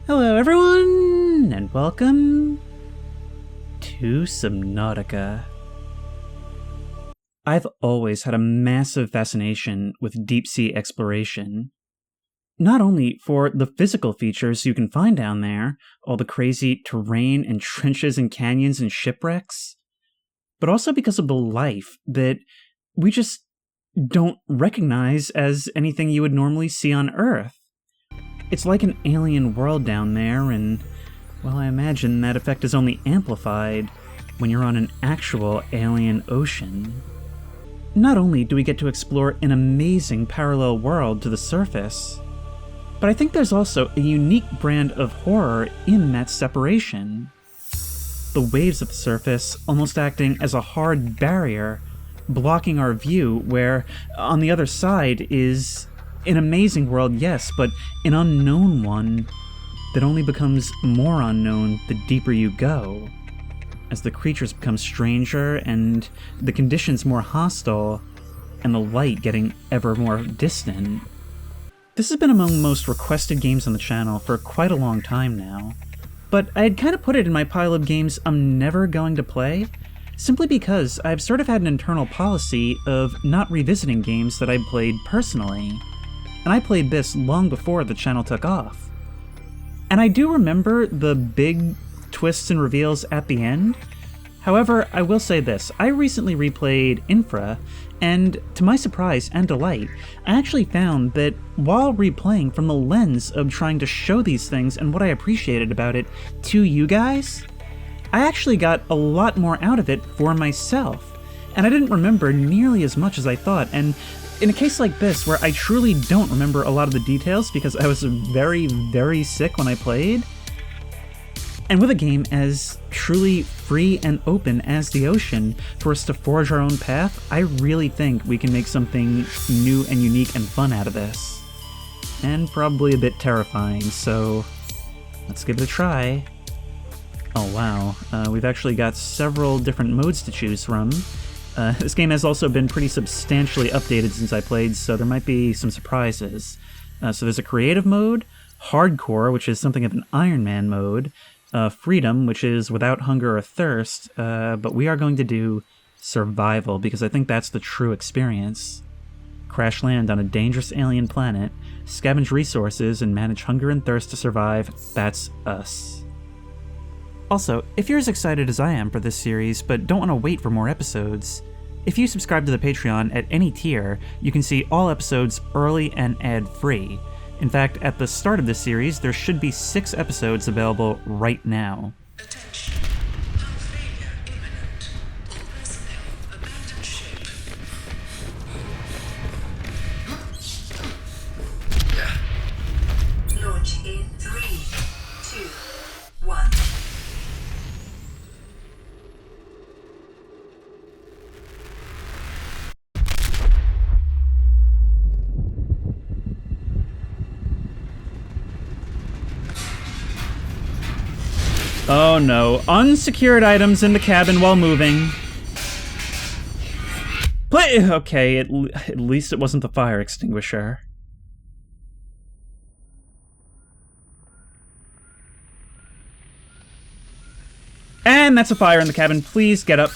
Hello everyone, and welcome to Subnautica. I've always had a massive fascination with deep-sea exploration. Not only for the physical features you can find down there, all the crazy terrain and trenches and canyons and shipwrecks, but also because of the life that we just don't recognize as anything you would normally see on Earth. It's like an alien world down there, and, well, I imagine that effect is only amplified when you're on an actual alien ocean. Not only do we get to explore an amazing parallel world to the surface, but I think there's also a unique brand of horror in that separation. The waves at the surface almost acting as a hard barrier, blocking our view, where on the other side is an amazing world, yes, but an unknown one that only becomes more unknown the deeper you go. As the creatures become stranger and the conditions more hostile, and the light getting ever more distant. This has been among the most requested games on the channel for quite a long time now, but I had kind of put it in my pile of games I'm never going to play, simply because I've sort of had an internal policy of not revisiting games that I played personally. And I played this long before the channel took off. And I do remember the big twists and reveals at the end. However, I will say this, I recently replayed Infra, and to my surprise and delight, I actually found that while replaying from the lens of trying to show these things and what I appreciated about it to you guys, I actually got a lot more out of it for myself. And I didn't remember nearly as much as I thought, and in a case like this, where I truly don't remember a lot of the details because I was very, very sick when I played, and with a game as truly free and open as the ocean for us to forge our own path, I really think we can make something new and unique and fun out of this. And probably a bit terrifying, so let's give it a try. Oh wow, we've actually got several different modes to choose from. This game has also been pretty substantially updated since I played, so there might be some surprises. So there's a creative mode, hardcore, which is something of an Iron Man mode, freedom, which is without hunger or thirst, but we are going to do survival, because I think that's the true experience. Crash land on a dangerous alien planet, scavenge resources, and manage hunger and thirst to survive. That's us. Also, if you're as excited as I am for this series, but don't want to wait for more episodes, if you subscribe to the Patreon at any tier, you can see all episodes early and ad-free. In fact, at the start of this series, there should be 6 episodes available right now. Attention. Hull failure imminent. All personnel abandon ship. Launch in 3, 2, 1. Oh no, unsecured items in the cabin while moving. Okay, at least it wasn't the fire extinguisher. And that's a fire in the cabin, please get up.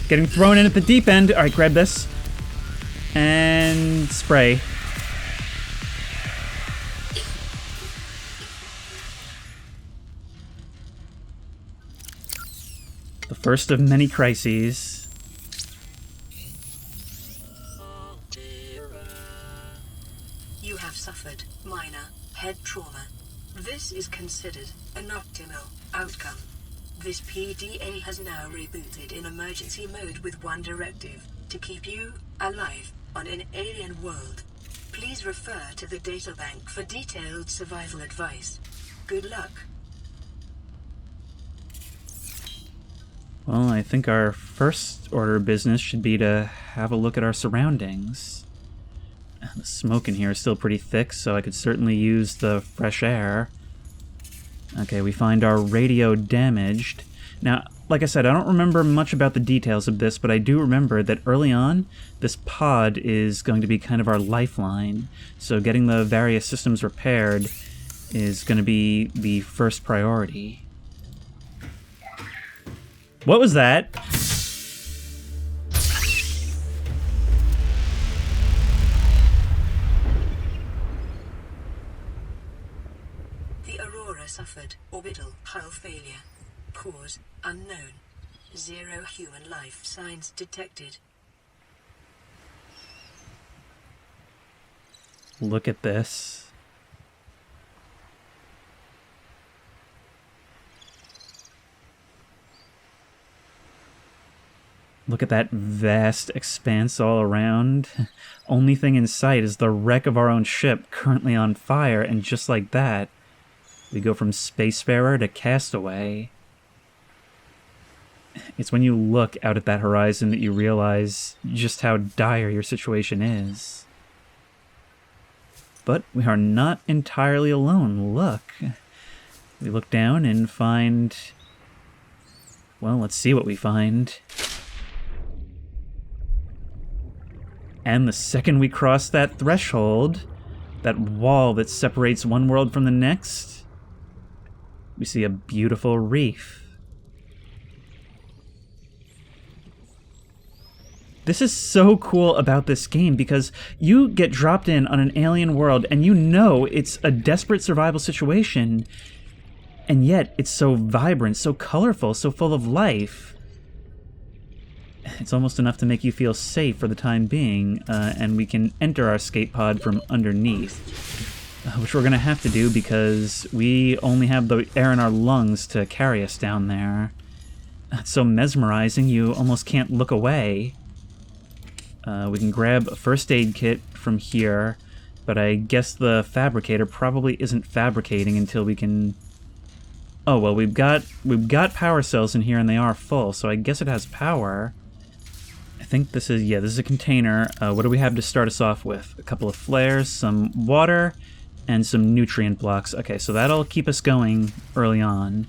Getting thrown in at the deep end. Alright, grab this. And spray. The first of many crises. You have suffered minor head trauma. This is considered an optimal outcome. This PDA has now rebooted in emergency mode with one directive: to keep you alive on an alien world. Please refer to the databank for detailed survival advice. Good luck. Well, I think our first order of business should be to have a look at our surroundings. The smoke in here is still pretty thick, so I could certainly use the fresh air. Okay, we find our radio damaged. Now, like I said, I don't remember much about the details of this, but I do remember that early on, this pod is going to be kind of our lifeline. So getting the various systems repaired is going to be the first priority. What was that? The Aurora suffered orbital hull failure. Cause unknown. 0 human life signs detected. Look at this. Look at that vast expanse all around. Only thing in sight is the wreck of our own ship, currently on fire, and just like that, we go from Spacefarer to Castaway. It's when you look out at that horizon that you realize just how dire your situation is. But we are not entirely alone. Look. We look down and find... Well, let's see what we find. And the second we cross that threshold, that wall that separates one world from the next, we see a beautiful reef. This is so cool about this game because you get dropped in on an alien world and you know it's a desperate survival situation, and yet it's so vibrant, so colorful, so full of life. It's almost enough to make you feel safe for the time being, and we can enter our escape pod from underneath, which we're going to have to do because we only have the air in our lungs to carry us down there. It's so mesmerizing you almost can't look away. We can grab a first aid kit from here, but I guess the fabricator probably isn't fabricating until we can... Oh, well, we've got power cells in here and they are full, so I guess it has power. I think this is, this is a container. What do we have to start us off with? A couple of flares, some water, and some nutrient blocks. Okay, so that'll keep us going early on.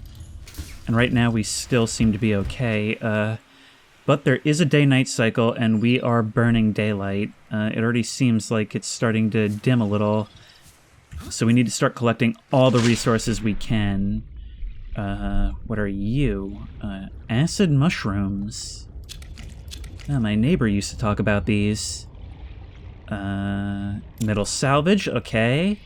And right now we still seem to be okay. But there is a day-night cycle, and we are burning daylight. It already seems like it's starting to dim a little. So we need to start collecting all the resources we can. What are you? Acid mushrooms. My neighbor used to talk about these. Metal salvage, okay.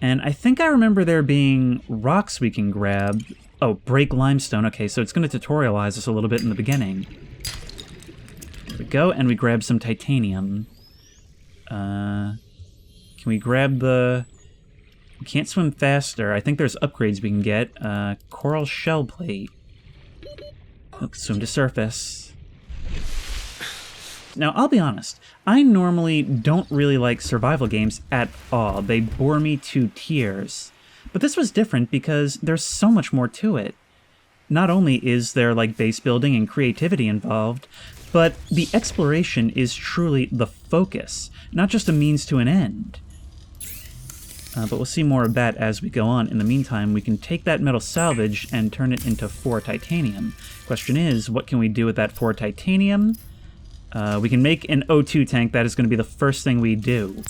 And I think I remember there being rocks we can grab. Oh, break limestone. Okay, so it's going to tutorialize us a little bit in the beginning. There we go, and we grab some titanium. Can we grab the... We can't swim faster. I think there's upgrades we can get. Coral shell plate. Oops, swim to surface. Now, I'll be honest. I normally don't really like survival games at all. They bore me to tears. But this was different because there's so much more to it. Not only is there, like, base building and creativity involved, but the exploration is truly the focus, not just a means to an end. But we'll see more of that as we go on. In the meantime, we can take that metal salvage and turn it into 4 titanium. Question is, what can we do with that 4 titanium? We can make an O2 tank. That is going to be the first thing we do.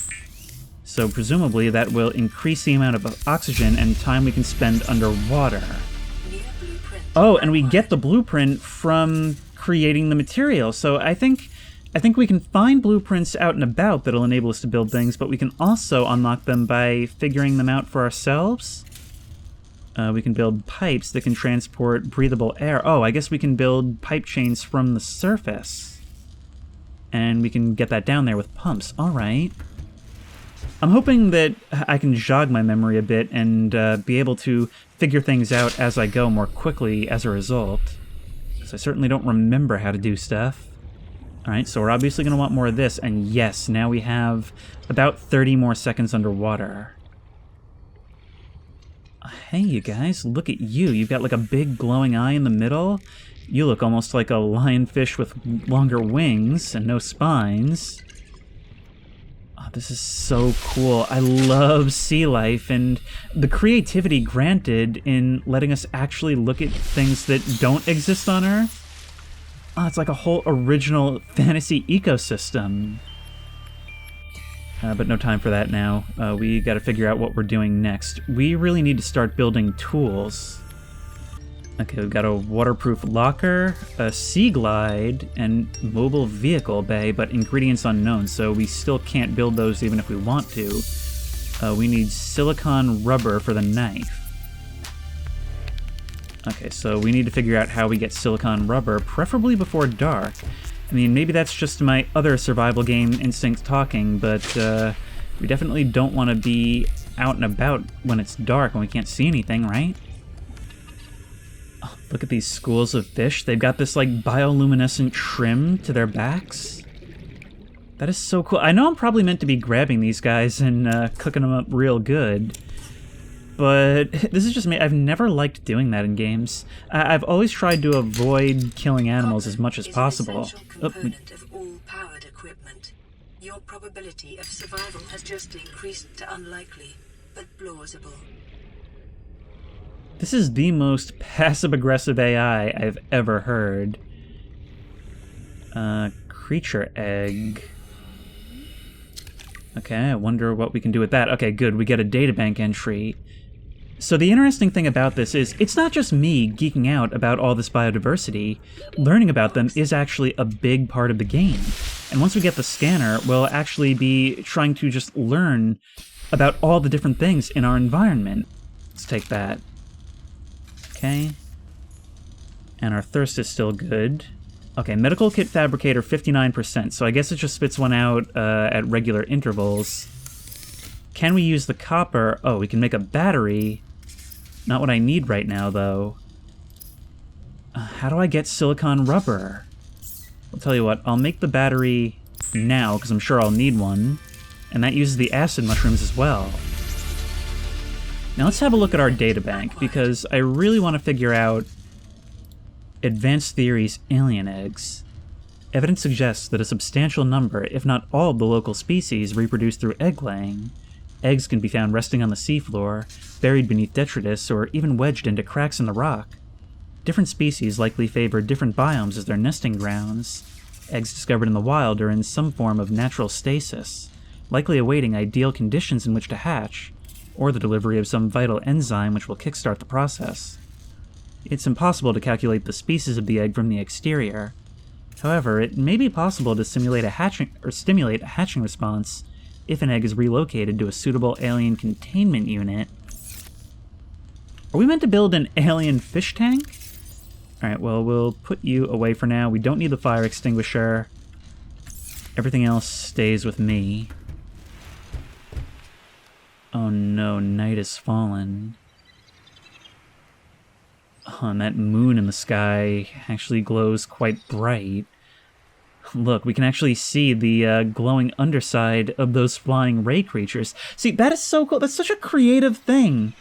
So presumably that will increase the amount of oxygen and time we can spend underwater. Oh, and we get the blueprint from creating the material. So I think we can find blueprints out and about that'll enable us to build things, but we can also unlock them by figuring them out for ourselves. We can build pipes that can transport breathable air. Oh, I guess we can build pipe chains from the surface. And we can get that down there with pumps. All right. I'm hoping that I can jog my memory a bit and be able to figure things out as I go more quickly as a result. Because I certainly don't remember how to do stuff. Alright, so we're obviously going to want more of this, and yes, now we have about 30 more seconds underwater. Hey, you guys, look at you. You've got like a big glowing eye in the middle. You look almost like a lionfish with longer wings and no spines. Oh, this is so cool. I love sea life and the creativity granted in letting us actually look at things that don't exist on Earth. Oh, it's like a whole original fantasy ecosystem. But no time for that now. We gotta figure out what we're doing next. We really need to start building tools. Okay, we've got a waterproof locker, a sea glide, and mobile vehicle bay, but ingredients unknown, so we still can't build those even if we want to. We need silicone rubber for the knife. Okay, so we need to figure out how we get silicone rubber, preferably before dark. I mean, maybe that's just my other survival game instinct talking, but we definitely don't want to be out and about when it's dark and we can't see anything, right? Oh, look at these schools of fish. They've got this, like, bioluminescent trim to their backs. That is so cool. I know I'm probably meant to be grabbing these guys and cooking them up real good, but this is just me. I've never liked doing that in games. I've always tried to avoid killing animals as much as possible. Is an essential component of all powered equipment. Your probability of survival has just increased to unlikely, but plausible. This is the most passive-aggressive AI I've ever heard. Creature egg. Okay, I wonder what we can do with that. Okay, good. We get a databank entry. So the interesting thing about this is it's not just me geeking out about all this biodiversity. Learning about them is actually a big part of the game. And once we get the scanner, we'll actually be trying to just learn about all the different things in our environment. Let's take that. Okay. And our thirst is still good. Okay, medical kit fabricator 59%, so I guess it just spits one out at regular intervals. Can we use the copper? Oh, we can make a battery. Not what I need right now, though. How do I get silicone rubber? I'll tell you what, I'll make the battery now, because I'm sure I'll need one. And that uses the acid mushrooms as well. Now let's have a look at our databank, because I really want to figure out Advanced Theories alien eggs. Evidence suggests that a substantial number, if not all, of the local species reproduce through egg-laying. Eggs can be found resting on the seafloor, buried beneath detritus, or even wedged into cracks in the rock. Different species likely favor different biomes as their nesting grounds. Eggs discovered in the wild are in some form of natural stasis, likely awaiting ideal conditions in which to hatch, or the delivery of some vital enzyme which will kickstart the process. It's impossible to calculate the species of the egg from the exterior. However, it may be possible to stimulate a hatching response if an egg is relocated to a suitable alien containment unit. Are we meant to build an alien fish tank? Alright, well, we'll put you away for now. We don't need the fire extinguisher. Everything else stays with me. Oh no, night has fallen. Oh, and that moon in the sky actually glows quite bright. Look, we can actually see the glowing underside of those flying ray creatures. See, that is so cool. That's such a creative thing,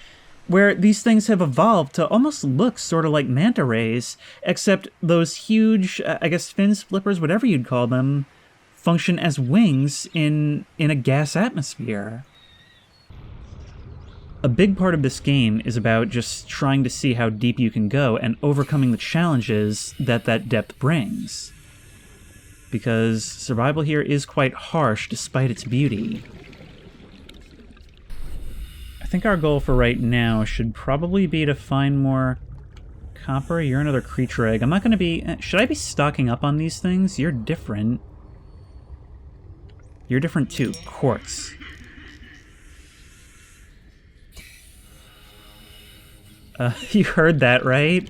where these things have evolved to almost look sort of like manta rays, except those huge, I guess, fin flippers, whatever you'd call them, function as wings in a gas atmosphere. A big part of this game is about just trying to see how deep you can go and overcoming the challenges that depth brings. Because survival here is quite harsh despite its beauty. I think our goal for right now should probably be to find more copper. You're another creature egg. I'm not going to be... Should I be stocking up on these things? You're different. You're different too. Quartz. You heard that, right?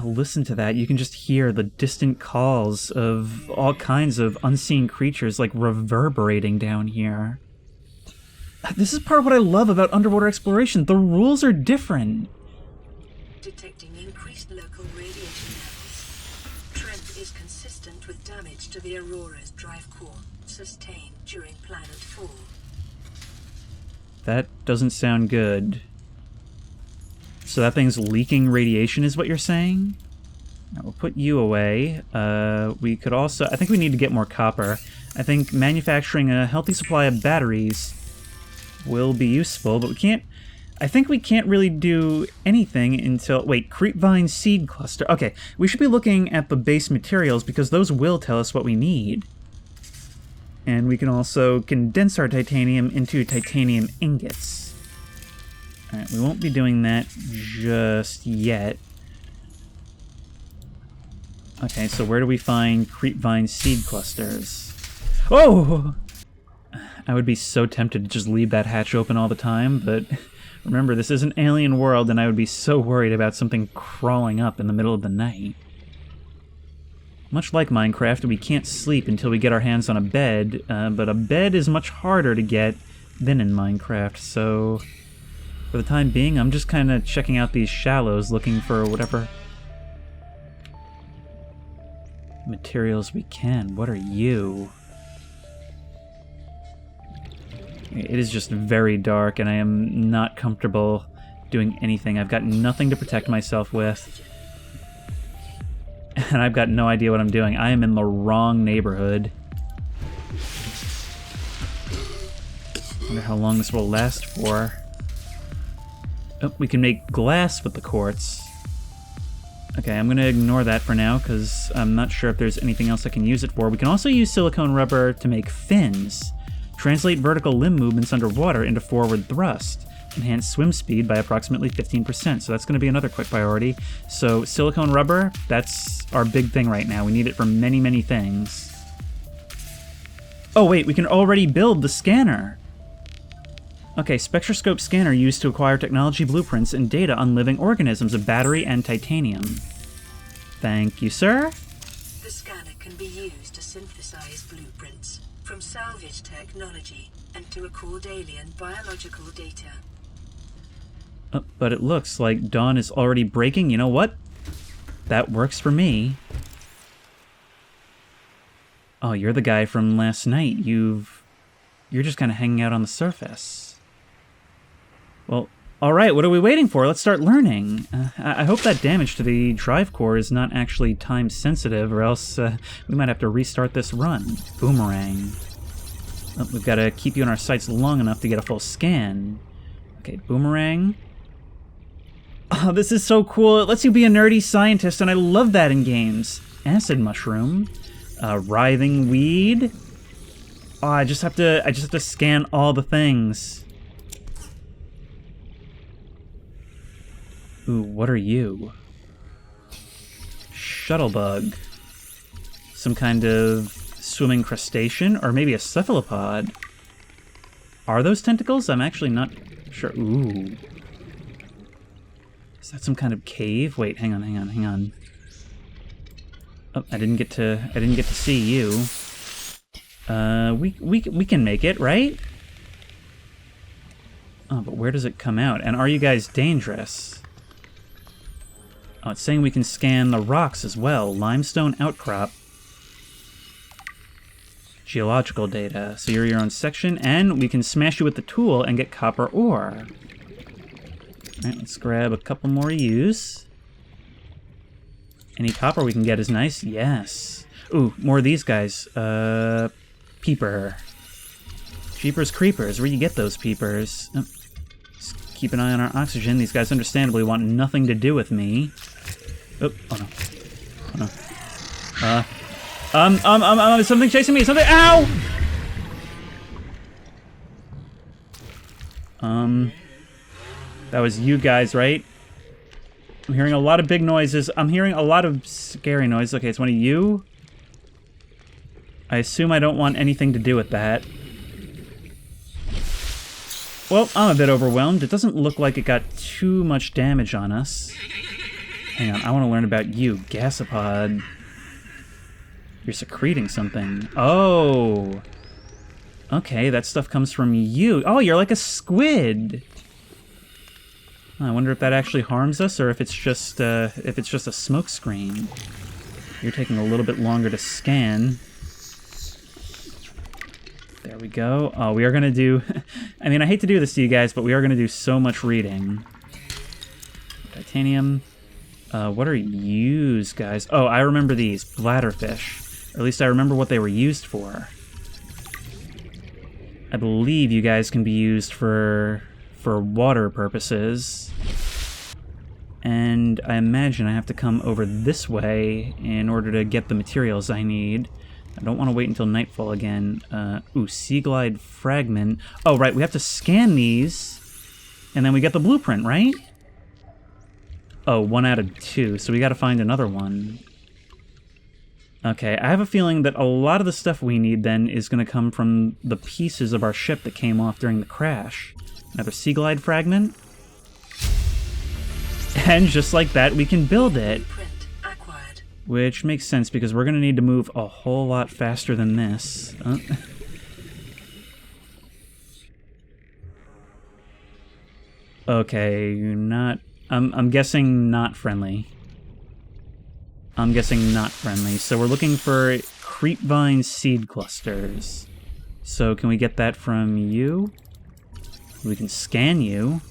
Listen to that. You can just hear the distant calls of all kinds of unseen creatures, like, reverberating down here. This is part of what I love about underwater exploration. The rules are different. Detecting increased local radiation levels. Trend is consistent with damage to the Aurora's drive core, sustained during planet fall. That doesn't sound good. So that thing's leaking radiation is what you're saying? We'll put you away. We could also... I think we need to get more copper. I think manufacturing a healthy supply of batteries will be useful, but we can't... I think we can't really do anything until... Wait, creepvine seed cluster. Okay, we should be looking at the base materials because those will tell us what we need. And we can also condense our titanium into titanium ingots. Alright, we won't be doing that just yet. Okay, so where do we find creepvine seed clusters? Oh! I would be so tempted to just leave that hatch open all the time, but remember, this is an alien world, and I would be so worried about something crawling up in the middle of the night. Much like Minecraft, we can't sleep until we get our hands on a bed, but a bed is much harder to get than in Minecraft, so for the time being, I'm just kind of checking out these shallows, looking for whatever materials we can. What are you? It is just very dark, and I am not comfortable doing anything. I've got nothing to protect myself with. And I've got no idea what I'm doing. I am in the wrong neighborhood. Wonder how long this will last for. Oh, we can make glass with the quartz. Okay, I'm gonna ignore that for now, because I'm not sure if there's anything else I can use it for. We can also use silicone rubber to make fins. Translate vertical limb movements underwater into forward thrust. Enhance swim speed by approximately 15%, so that's going to be another quick priority. So silicone rubber, that's our big thing right now. We need it for many, many things. Oh wait, we can already build the scanner. Okay, spectroscope scanner used to acquire technology blueprints and data on living organisms of battery and titanium. Thank you, sir. The scanner can be used to synthesize blueprints from salvage technology and to record alien biological data. But it looks like dawn is already breaking. You know what? That works for me. Oh, you're the guy from last night. You're just kind of hanging out on the surface. Well, alright, what are we waiting for? Let's start learning. I hope that damage to the drive core is not actually time sensitive, or else we might have to restart this run. Boomerang. Oh, we've got to keep you in our sights long enough to get a full scan. Okay, boomerang. Oh, this is so cool. It lets you be a nerdy scientist, and I love that in games. Acid mushroom. Writhing weed. Oh, I just have to scan all the things. Ooh, what are you? Shuttlebug. Some kind of swimming crustacean, or maybe a cephalopod. Are those tentacles? I'm actually not sure. Ooh. Is that some kind of cave? Wait, hang on. Oh, I didn't get to see you. We can make it, right? Oh, but where does it come out? And are you guys dangerous? Oh, it's saying we can scan the rocks as well. Limestone outcrop. Geological data. So you're your own section, and we can smash you with the tool and get copper ore. Alright, let's grab a couple more use. Any copper we can get is nice. Yes. Ooh, more of these guys. Peeper. Jeepers creepers. Where do you get those peepers? Oh. Just keep an eye on our oxygen. These guys understandably want nothing to do with me. Oh no. Oh no. Something chasing me. Something. Ow! That was you guys, right? I'm hearing a lot of big noises. I'm hearing a lot of scary noises. Okay, it's one of you. I assume I don't want anything to do with that. Well, I'm a bit overwhelmed. It doesn't look like it got too much damage on us. Hang on, I want to learn about you. Gasopod. You're secreting something. Oh! Okay, that stuff comes from you. Oh, you're like a squid! I wonder if that actually harms us, or if it's just a smoke screen. You're taking a little bit longer to scan. There we go. Oh, we are gonna do... I mean, I hate to do this to you guys, but we are gonna do so much reading. Titanium. What are used, guys? Oh, I remember these. Bladderfish. Or at least I remember what they were used for. I believe you guys can be used for water purposes. And I imagine I have to come over this way in order to get the materials I need. I don't want to wait until nightfall again. Ooh, Sea Glide Fragment. Oh, right, we have to scan these, and then we get the blueprint, right? Oh, 1 out of 2, so we gotta find another one. Okay, I have a feeling that a lot of the stuff we need then is gonna come from the pieces of our ship that came off during the crash. Another Sea Glide Fragment. And just like that, we can build it. Which makes sense, because we're going to need to move a whole lot faster than this. Okay, not... I'm guessing not friendly. I'm guessing not friendly. So we're looking for creepvine seed clusters. So can we get that from you? We can scan you.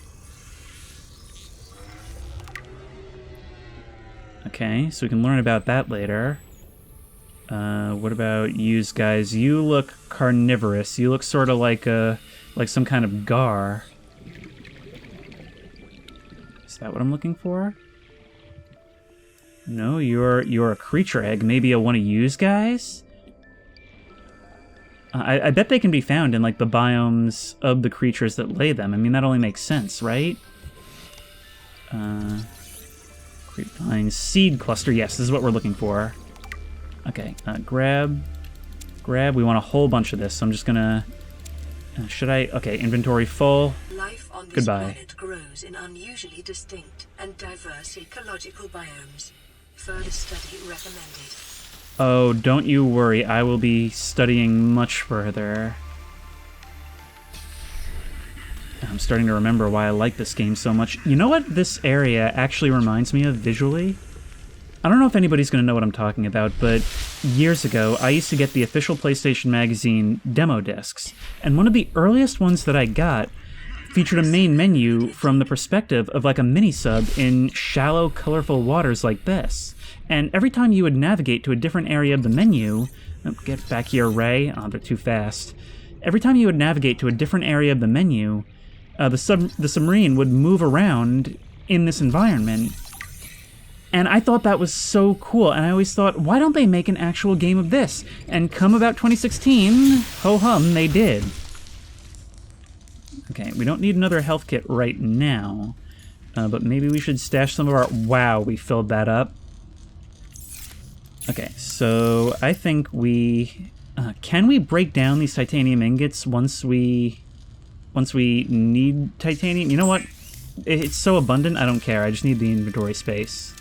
Okay, so we can learn about that later. What about you guys? You look carnivorous. You look sort of like some kind of gar. Is that what I'm looking for? No, you're a creature egg. Maybe one of you guys? I bet they can be found in like the biomes of the creatures that lay them. I mean, that only makes sense, right? Creepvine seed cluster. Yes, this is what we're looking for. Okay, grab. We want a whole bunch of this, so I'm just gonna... should I... Okay, inventory full. Life on this Goodbye. planet grows in unusually distinct and diverse ecological biomes. Further study recommended. Oh, don't you worry. I will be studying much further. I'm starting to remember why I like this game so much. You know what this area actually reminds me of visually? I don't know if anybody's going to know what I'm talking about, but years ago, I used to get the official PlayStation Magazine demo discs, and one of the earliest ones that I got featured a main menu from the perspective of like a mini-sub in shallow, colorful waters like this. And every time you would navigate to a different area of the menu... Oh, get back here, Ray. Oh, they're too fast. Every time you would navigate to a different area of the menu... the submarine would move around in this environment. And I thought that was so cool, and I always thought, why don't they make an actual game of this? And come about 2016, ho-hum, they did. Okay, we don't need another health kit right now, but maybe we should stash some of our... Wow, we filled that up. Okay, so I think we... can we break down these titanium ingots once we need titanium? You know what? It's so abundant, I don't care. I just need the inventory space.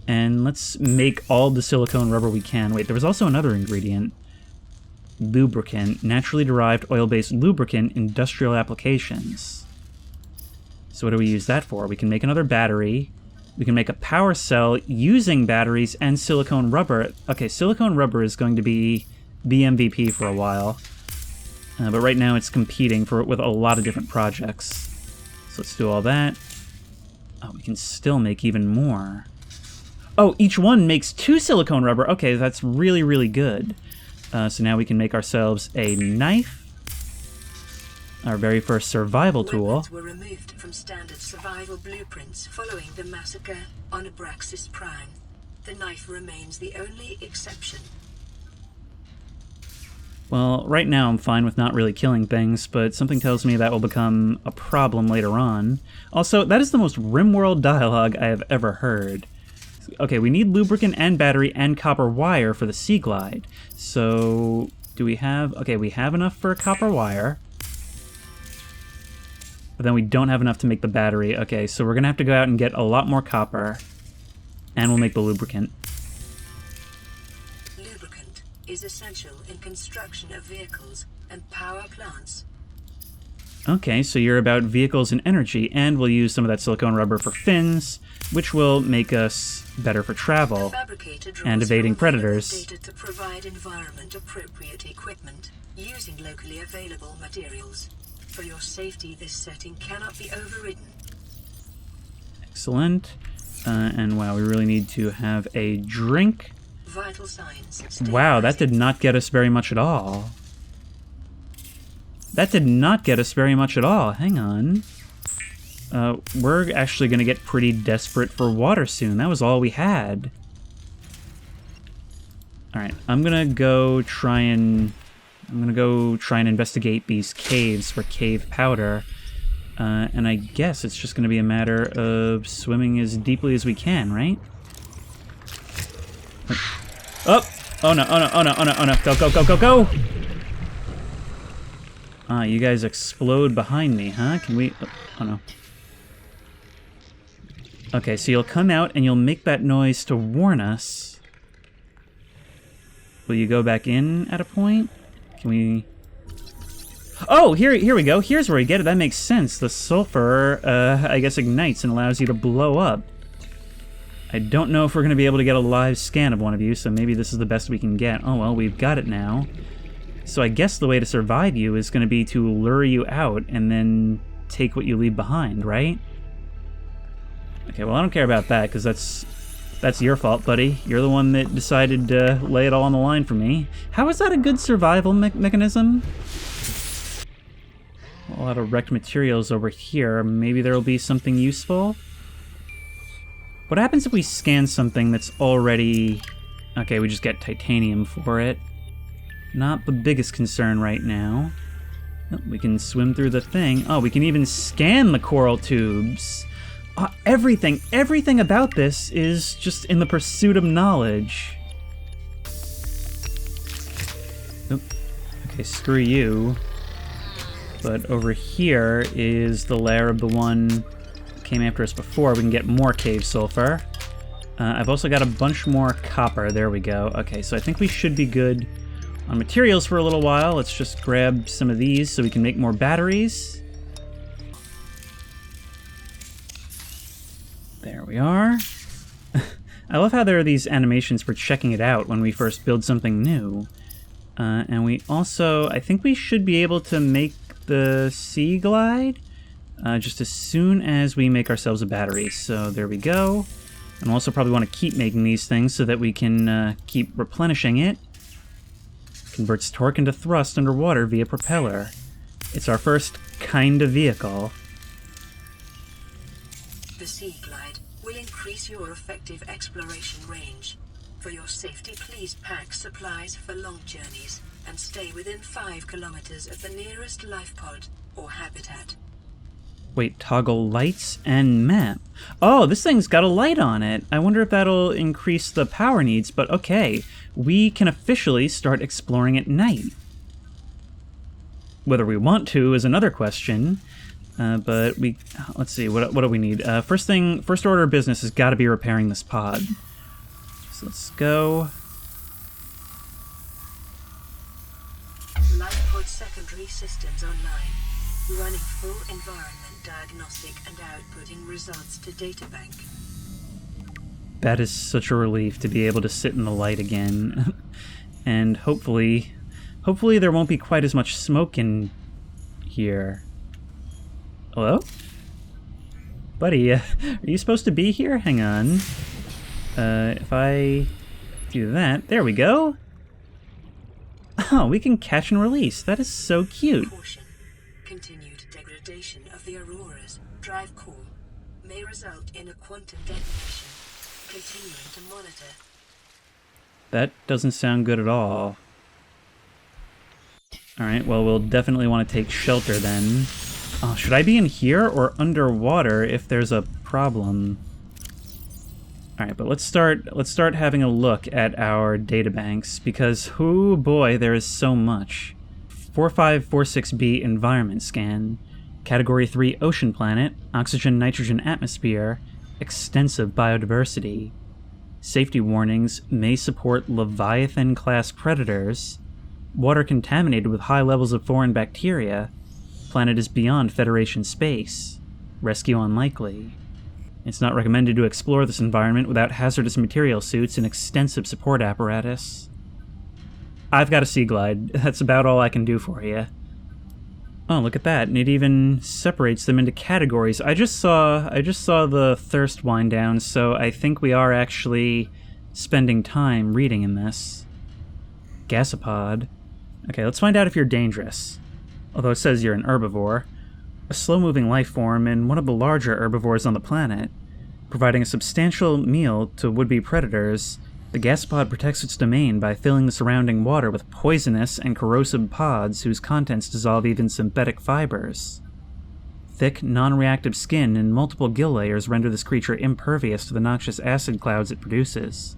And let's make all the silicone rubber we can. Wait, there was also another ingredient. Lubricant. Naturally derived oil-based lubricant, industrial applications. So what do we use that for? We can make another battery. We can make a power cell using batteries and silicone rubber. Okay, silicone rubber is going to be the MVP for a while. But right now it's competing with a lot of different projects. So let's do all that. Oh, we can still make even more. Oh, each one makes 2 silicone rubber. Okay, that's really, really good. So now we can make ourselves a knife. Our very first survival tool. Weapons were removed from standard survival blueprints following the massacre on Abraxas Prime. The knife remains the only exception. Well, right now I'm fine with not really killing things, but something tells me that will become a problem later on. Also, that is the most RimWorld dialogue I have ever heard. Okay, we need lubricant and battery and copper wire for the Sea Glide. So, do we have... Okay, we have enough for copper wire. But then we don't have enough to make the battery. Okay, so we're going to have to go out and get a lot more copper. And we'll make the lubricant. Lubricant is essential in construction of vehicles and power plants. Okay, so you're about vehicles and energy, and we'll use some of that silicone rubber for fins, which will make us better for travel and evading predators. Data to provide environment-appropriate equipment using locally available materials. For your safety, this setting cannot be overridden. Excellent. And wow, we really need to have a drink. Vital signs. Wow, that did not get us very much at all. That did not get us very much at all. Hang on. We're actually going to get pretty desperate for water soon. That was all we had. Alright, I'm going to go try and investigate these caves for cave powder. And I guess it's just going to be a matter of swimming as deeply as we can, right? Oh! Oh no, oh no, oh no, oh no, oh no. Go, go, go, go, go! Ah, you guys explode behind me, huh? Can we... Oh no. Okay, so you'll come out and you'll make that noise to warn us. Will you go back in at a point? Can we... Oh, here we go. Here's where we get it. That makes sense. The sulfur, I guess, ignites and allows you to blow up. I don't know if we're going to be able to get a live scan of one of you, so maybe this is the best we can get. Oh, well, we've got it now. So I guess the way to survive you is going to be to lure you out and then take what you leave behind, right? Okay, well, I don't care about that, because that's your fault, buddy. You're the one that decided to lay it all on the line for me. How is that a good survival mechanism? A lot of wrecked materials over here. Maybe there'll be something useful? What happens if we scan something that's already... Okay, we just get titanium for it. Not the biggest concern right now. Oh, we can swim through the thing. Oh, we can even scan the coral tubes. Everything about this is just in the pursuit of knowledge. Oop. Okay, screw you. But over here is the lair of the one who came after us before. We can get more cave sulfur. I've also got a bunch more copper. There we go. Okay, so I think we should be good on materials for a little while. Let's just grab some of these so we can make more batteries. There we are. I love how there are these animations for checking it out when we first build something new. And we also, I think we should be able to make the sea glide just as soon as we make ourselves a battery. So there we go. And we'll also probably want to keep making these things so that we can keep replenishing it. Converts torque into thrust underwater via propeller. It's our first kind of vehicle. The Sea Glide will increase your effective exploration range. For your safety, please pack supplies for long journeys and stay within 5 kilometers of the nearest life pod or habitat. Wait, toggle lights and map. Oh, this thing's got a light on it. I wonder if that'll increase the power needs, but okay. We can officially start exploring at night. Whether we want to is another question. But let's see, what do we need? First order of business has got to be repairing this pod. So let's go. Life pod secondary systems online. Running full environment diagnostic and outputting results to databank. That is such a relief to be able to sit in the light again. And hopefully there won't be quite as much smoke in here. Hello? Buddy, are you supposed to be here? Hang on. If I do that, there we go. Oh, we can catch and release. That is so cute. Caution. Continued degradation of the auroras, drive core, may result in a quantum detonation. Continuing to monitor. That doesn't sound good at all. Alright, well, we'll definitely want to take shelter then. Oh, should I be in here or underwater if there's a problem? Alright, but let's start having a look at our databanks, because, oh boy, there is so much. 4546b environment scan. Category 3 ocean planet, oxygen-nitrogen atmosphere, extensive biodiversity. Safety warnings may support Leviathan-class predators. Water contaminated with high levels of foreign bacteria. Planet is beyond Federation space. Rescue unlikely. It's not recommended to explore this environment without hazardous material suits and extensive support apparatus. I've got a sea glide. That's about all I can do for you. Oh, look at that. And it even separates them into categories. I just saw the thirst wind down, so I think we are actually spending time reading in this. Gasopod. Okay, let's find out if you're dangerous. Although it says you're an herbivore. A slow-moving life form and one of the larger herbivores on the planet. Providing a substantial meal to would-be predators, the gasopod protects its domain by filling the surrounding water with poisonous and corrosive pods whose contents dissolve even synthetic fibers. Thick, non-reactive skin and multiple gill layers render this creature impervious to the noxious acid clouds it produces.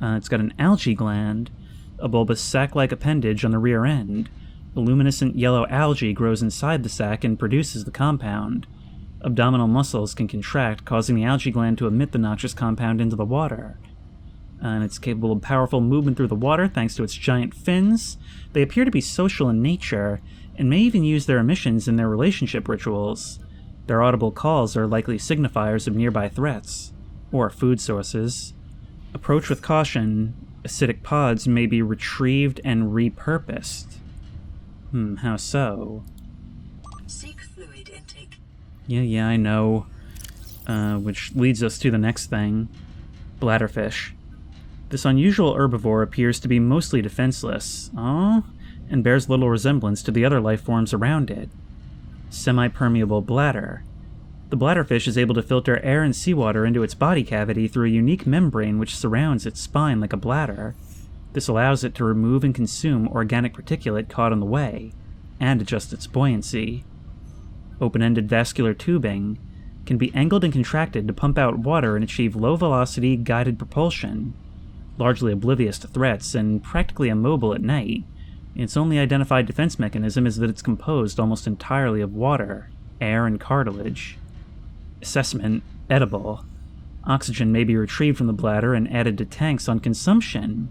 It's got an algae gland, a bulbous sac-like appendage on the rear end. The luminescent yellow algae grows inside the sac and produces the compound. Abdominal muscles can contract, causing the algae gland to emit the noxious compound into the water. And it's capable of powerful movement through the water thanks to its giant fins. They appear to be social in nature, and may even use their emissions in their relationship rituals. Their audible calls are likely signifiers of nearby threats, or food sources. Approach with caution. Acidic pods may be retrieved and repurposed. How so? Seek fluid intake. Yeah, I know. Which leads us to the next thing. Bladderfish. This unusual herbivore appears to be mostly defenseless, and bears little resemblance to the other life forms around it. Semi-permeable bladder. The bladderfish is able to filter air and seawater into its body cavity through a unique membrane which surrounds its spine like a bladder. This allows it to remove and consume organic particulate caught on the way, and adjust its buoyancy. Open-ended vascular tubing can be angled and contracted to pump out water and achieve low-velocity guided propulsion. Largely oblivious to threats and practically immobile at night, its only identified defense mechanism is that it's composed almost entirely of water, air, and cartilage. Assessment: edible. Oxygen may be retrieved from the bladder and added to tanks on consumption.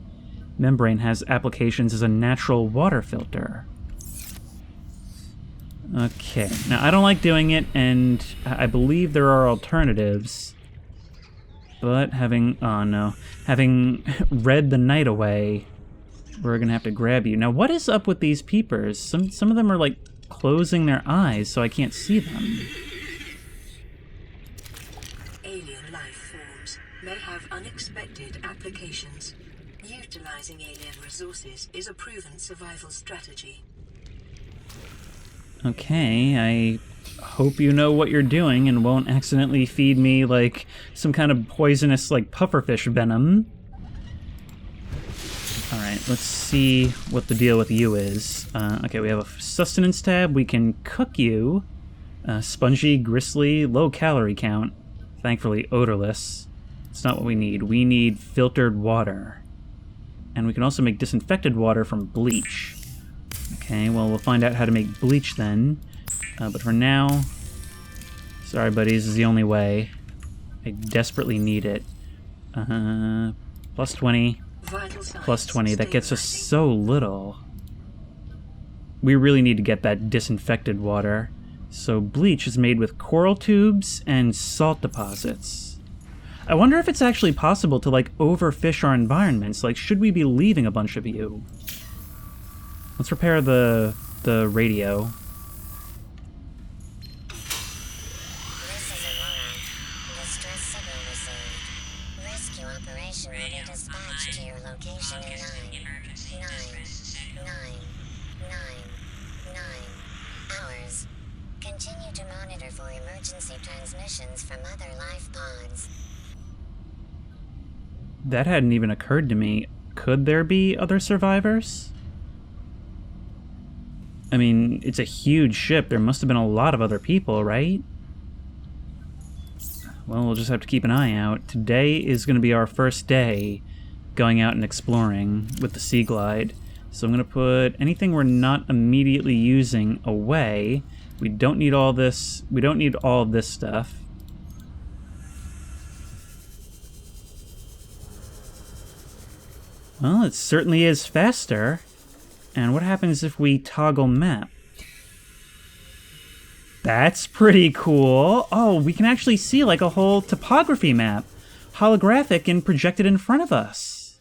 Membrane has applications as a natural water filter. Okay, now I don't like doing it, and I believe there are alternatives. But having read the night away, we're gonna have to grab you. Now, what is up with these peepers? Some of them are like closing their eyes, so I can't see them. Alien life forms may have unexpected applications. Utilizing alien resources is a proven survival strategy. Okay, I hope you know what you're doing and won't accidentally feed me, like, some kind of poisonous, like, pufferfish venom. Alright, let's see what the deal with you is. Okay, we have a sustenance tab. We can cook you. Spongy, gristly, low calorie count. Thankfully odorless. It's not what we need. We need filtered water. And we can also make disinfected water from bleach. Okay, well, we'll find out how to make bleach then. But for now, sorry buddies, this is the only way. I desperately need it. Plus 20. Plus 20, that gets us so little. We really need to get that disinfected water. So bleach is made with coral tubes and salt deposits. I wonder if it's actually possible to, like, overfish our environments. Like, should we be leaving a bunch of you? Let's repair the radio. This is Aurora. Distress signal received. Rescue operation will be dispatched to your location in 9 hours. Continue to monitor for emergency transmissions from other life pods. That hadn't even occurred to me. Could there be other survivors? I mean, it's a huge ship. There must have been a lot of other people, right? Well, we'll just have to keep an eye out. Today is going to be our first day going out and exploring with the Sea Glide. So I'm going to put anything we're not immediately using away. We don't need all this. We don't need all of this stuff. Well, it certainly is faster. And what happens if we toggle map? That's pretty cool. Oh, we can actually see like a whole topography map. Holographic and projected in front of us.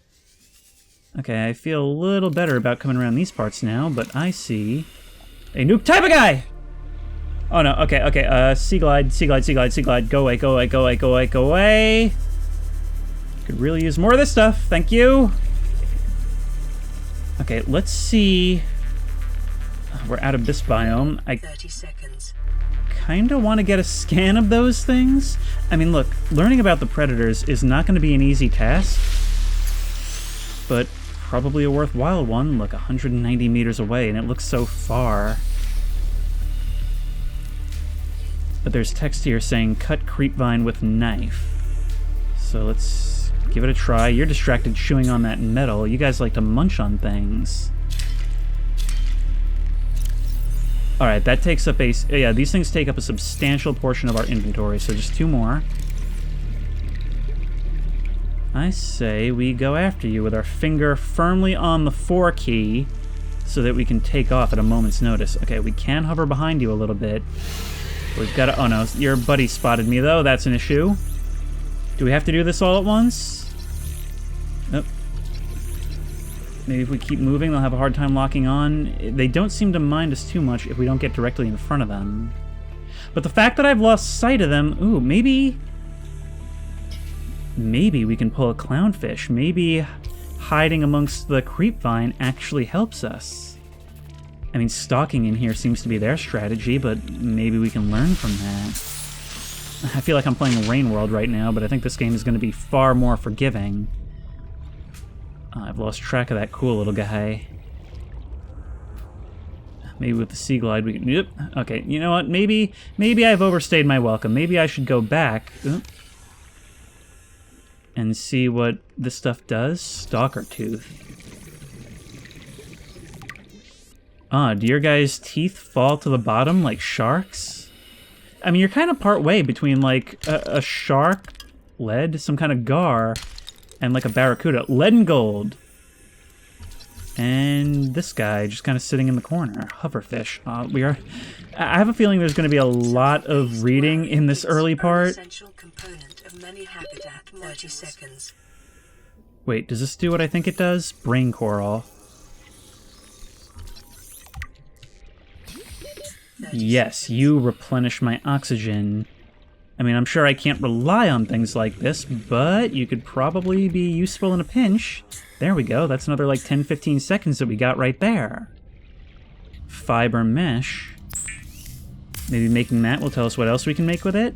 Okay, I feel a little better about coming around these parts now, but I see A nuke type of guy! Oh no, okay, sea glide, go away, go away, go away, go away, go away. Could really use more of this stuff, thank you. Okay, let's see. We're out of this biome. I 30 seconds. kinda want to get a scan of those things. I mean, look, learning about the predators is not going to be an easy task, but probably a worthwhile one. Look, 190 meters away, and it looks so far. But there's text here saying, cut creepvine with knife. So let's give it a try. You're distracted chewing on that metal. You guys like to munch on things. Alright, that takes up yeah, these things take up a substantial portion of our inventory, so just 2 more. I say we go after you with our finger firmly on the 4 key so that we can take off at a moment's notice. Okay, we can hover behind you a little bit. We've got to... Oh no, your buddy spotted me though, that's an issue. Do we have to do this all at once? Nope. Maybe if we keep moving, they'll have a hard time locking on. They don't seem to mind us too much if we don't get directly in front of them. But the fact that I've lost sight of them... Ooh, maybe we can pull a clownfish. Maybe hiding amongst the creepvine actually helps us. I mean, stalking in here seems to be their strategy, but maybe we can learn from that. I feel like I'm playing Rain World right now, but I think this game is going to be far more forgiving. I've lost track of that cool little guy. Maybe with the sea glide we can... Yep. Okay, you know what? Maybe I've overstayed my welcome. Maybe I should go back and see what this stuff does. Stalker tooth. Do your guys' teeth fall to the bottom like sharks? I mean, you're kind of part way between like a shark, lead, some kind of gar, and like a barracuda. Lead and gold. And this guy just kind of sitting in the corner. Hoverfish. I have a feeling there's going to be a lot of reading in this early part. Essential component of many habitat. 30 seconds. Wait, does this do what I think it does? Brain coral. Yes, you replenish my oxygen. I mean, I'm sure I can't rely on things like this, but you could probably be useful in a pinch. There we go, that's another like 10-15 seconds that we got right there. Fiber mesh. Maybe making that will tell us what else we can make with it.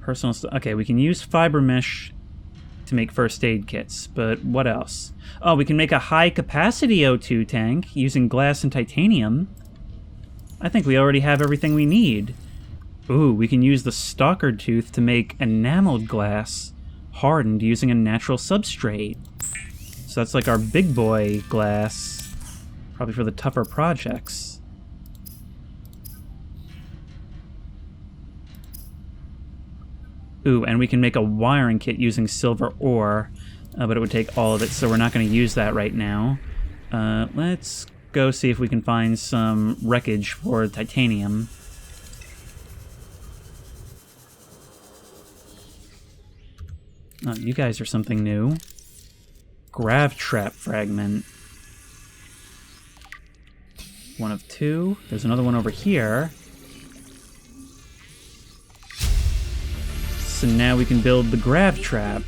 Personal okay, we can use fiber mesh to make first aid kits, but what else? Oh, we can make a high-capacity O2 tank using glass and titanium. I think we already have everything we need. Ooh, we can use the stalker tooth to make enameled glass, hardened using a natural substrate. So that's like our big boy glass, probably for the tougher projects. Ooh, and we can make a wiring kit using silver ore, but it would take all of it, so we're not going to use that right now. Let's go see if we can find some wreckage for titanium. Oh, you guys are something new. Grav trap fragment. 1 of 2. There's another one over here. So now we can build the grav trap.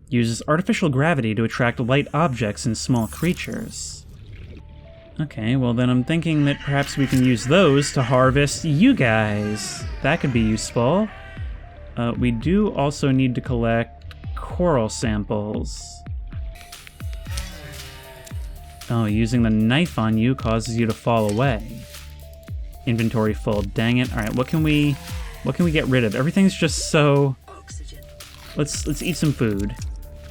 Uses artificial gravity to attract light objects and small creatures. Okay, well then I'm thinking that perhaps we can use those to harvest you guys. That could be useful. We do also need to collect coral samples. Oh, using the knife on you causes you to fall away. Inventory full. Dang it. Alright, what can we get rid of? Everything's just so... Let's eat some food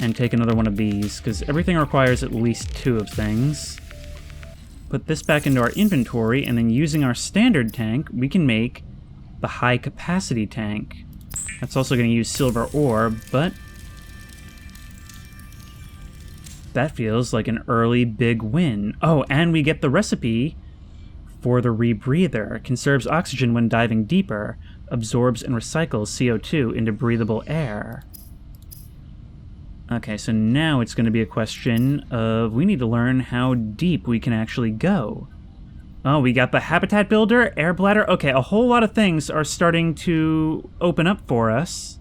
and take another one of these, because everything requires at least 2 of things. Put this back into our inventory, and then using our standard tank, we can make the high-capacity tank. That's also going to use silver ore, but that feels like an early big win. Oh, and we get the recipe for the rebreather. Conserves oxygen when diving deeper, absorbs and recycles CO2 into breathable air. Okay, so now it's going to be a question of we need to learn how deep we can actually go. Oh, we got the habitat builder, air bladder. Okay, a whole lot of things are starting to open up for us.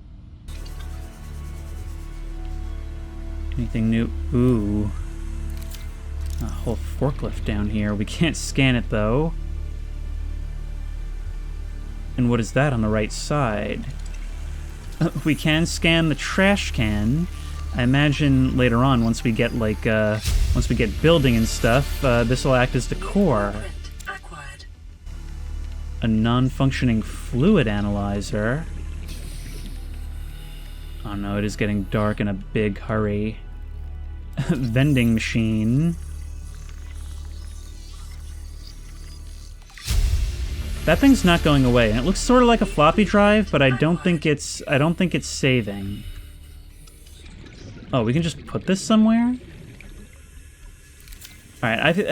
Anything new? Ooh. A whole forklift down here. We can't scan it, though. And what is that on the right side? We can scan the trash can. I imagine later on, once we get, like, once we get building and stuff, this will act as decor. A non-functioning fluid analyzer. Oh no, it is getting dark in a big hurry. Vending machine. That thing's not going away, and it looks sort of like a floppy drive, but I don't think it's saving. Oh, we can just put this somewhere? Alright,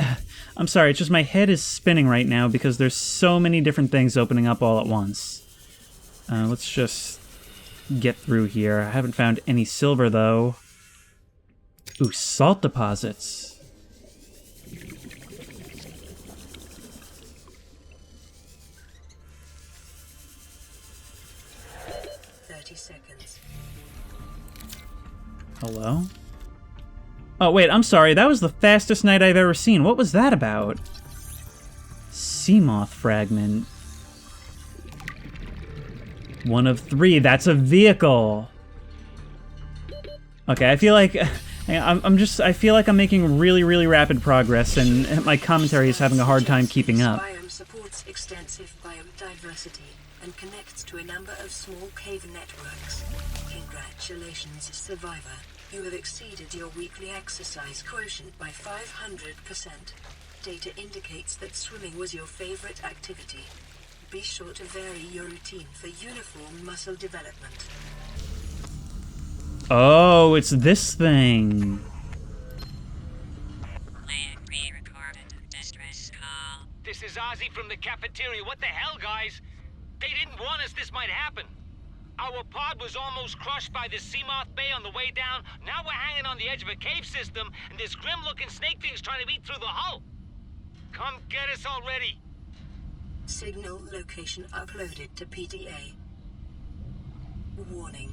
I'm sorry, it's just my head is spinning right now because there's so many different things opening up all at once. Let's just get through here. I haven't found any silver, though. Ooh, salt deposits. Hello? Oh, wait, I'm sorry. That was the fastest night I've ever seen. What was that about? Seamoth fragment. 1 of 3. That's a vehicle. Okay, I feel like I feel like I'm making really, really rapid progress, and my commentary is having a hard time keeping up. This biome supports extensive biodiversity and connects to a number of small cave networks. Congratulations, survivor. You have exceeded your weekly exercise quotient by 500%. Data indicates that swimming was your favorite activity. Be sure to vary your routine for uniform muscle development. Oh, it's this thing. This is Ozzy from the cafeteria. What the hell, guys? They didn't warn us this might happen. Our pod was almost crushed by this Seamoth Bay on the way down. Now we're hanging on the edge of a cave system, and this grim-looking snake thing's trying to eat through the hull. Come get us already. Signal location uploaded to PDA. Warning.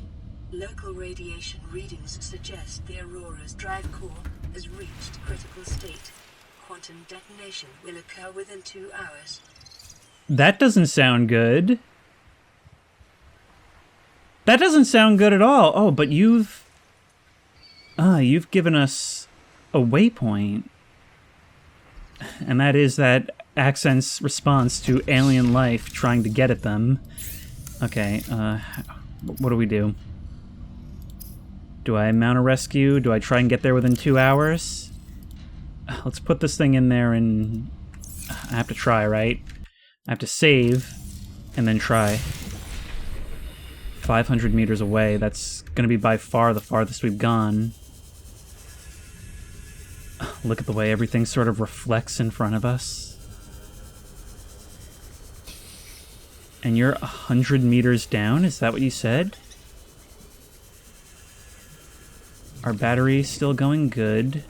Local radiation readings suggest the Aurora's drive core has reached critical state. Quantum detonation will occur within 2 hours. That doesn't sound good. That doesn't sound good at all. Oh, but you've given us a waypoint. And that is that accent's response to alien life trying to get at them. Okay, what do we do? Do I mount a rescue? Do I try and get there within 2 hours? Let's put this thing in there and... I have to try, right? I have to save and then try. 500 meters away. That's going to be by far the farthest we've gone. Look at the way everything sort of reflects in front of us. And you're 100 meters down? Is that what you said? Our battery's still going good.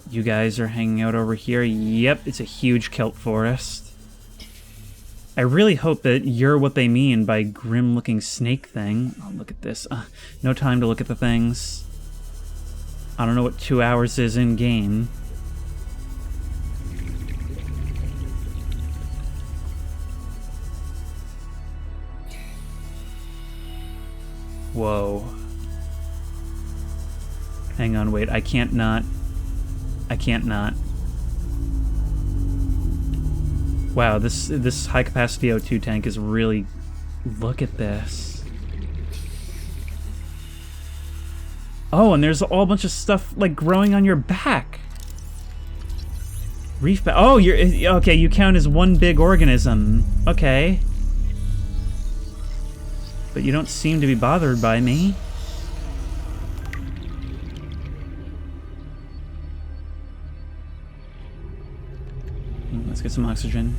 You guys are hanging out over here. Yep, it's a huge kelp forest. I really hope that you're what they mean by grim-looking snake thing. Oh, look at this. No time to look at the things. I don't know what 2 hours is in-game. Whoa. Hang on, wait. I can't not. Wow, this high-capacity O2 tank is really... Look at this. Oh, and there's a whole bunch of stuff, like, growing on your back. Reef back. Oh, you're... Okay, you count as one big organism. Okay. But you don't seem to be bothered by me. Let's get some oxygen.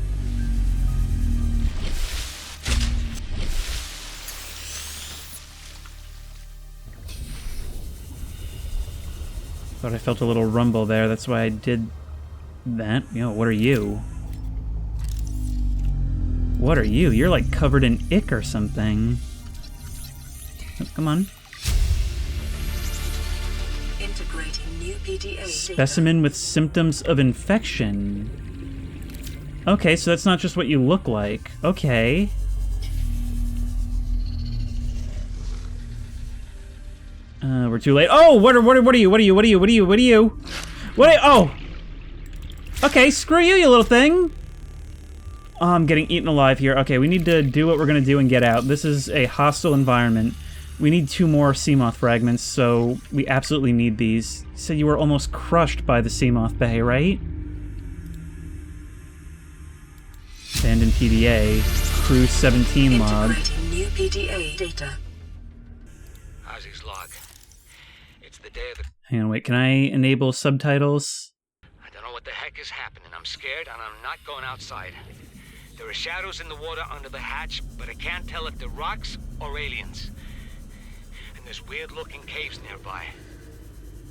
Thought I felt a little rumble there, that's why I did that. Yo, what are you? What are you? You're like covered in ick or something. Oh, come on. Integrating new PDA Specimen with symptoms of infection. Okay, so that's not just what you look like. Okay. We're too late. Oh, what are you? Oh! Okay, screw you, you little thing! Oh, I'm getting eaten alive here. Okay, we need to do what we're gonna do and get out. This is a hostile environment. We need 2 more Seamoth fragments, so we absolutely need these. You said you were almost crushed by the Seamoth Bay, right? Abandoned PDA. Crew 17 log. Integrating new PDA data. Ozzy's log. It's the day of the... Hang on, wait, can I enable subtitles? I don't know what the heck is happening. I'm scared and I'm not going outside. There are shadows in the water under the hatch, but I can't tell if they're rocks or aliens. And there's weird-looking caves nearby.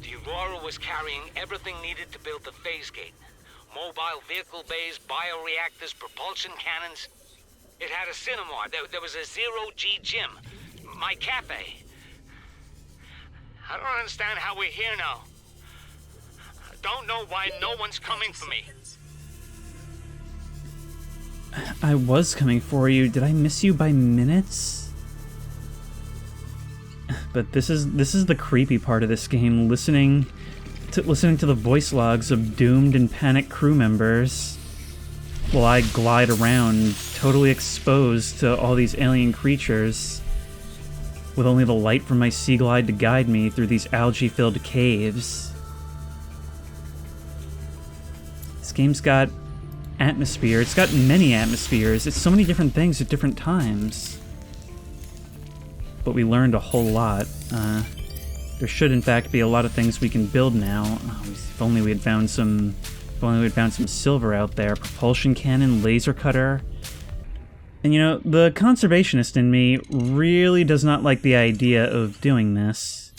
The Aurora was carrying everything needed to build the phase gate. Mobile vehicle bays, bioreactors, propulsion cannons. It had a cinema. There was a zero-G gym. My cafe. I don't understand how we're here now. I don't know why no one's coming for me. I was coming for you. Did I miss you by minutes? But this is the creepy part of this game. Listening to the voice logs of doomed and panicked crew members while I glide around, totally exposed to all these alien creatures, with only the light from my sea glide to guide me through these algae-filled caves. This game's got atmosphere. It's got many atmospheres. It's so many different things at different times. But we learned a whole lot. There should, in fact, be a lot of things we can build now. Oh, if only we had found some... If only we had found some silver out there. Propulsion cannon, laser cutter. And you know, the conservationist in me really does not like the idea of doing this.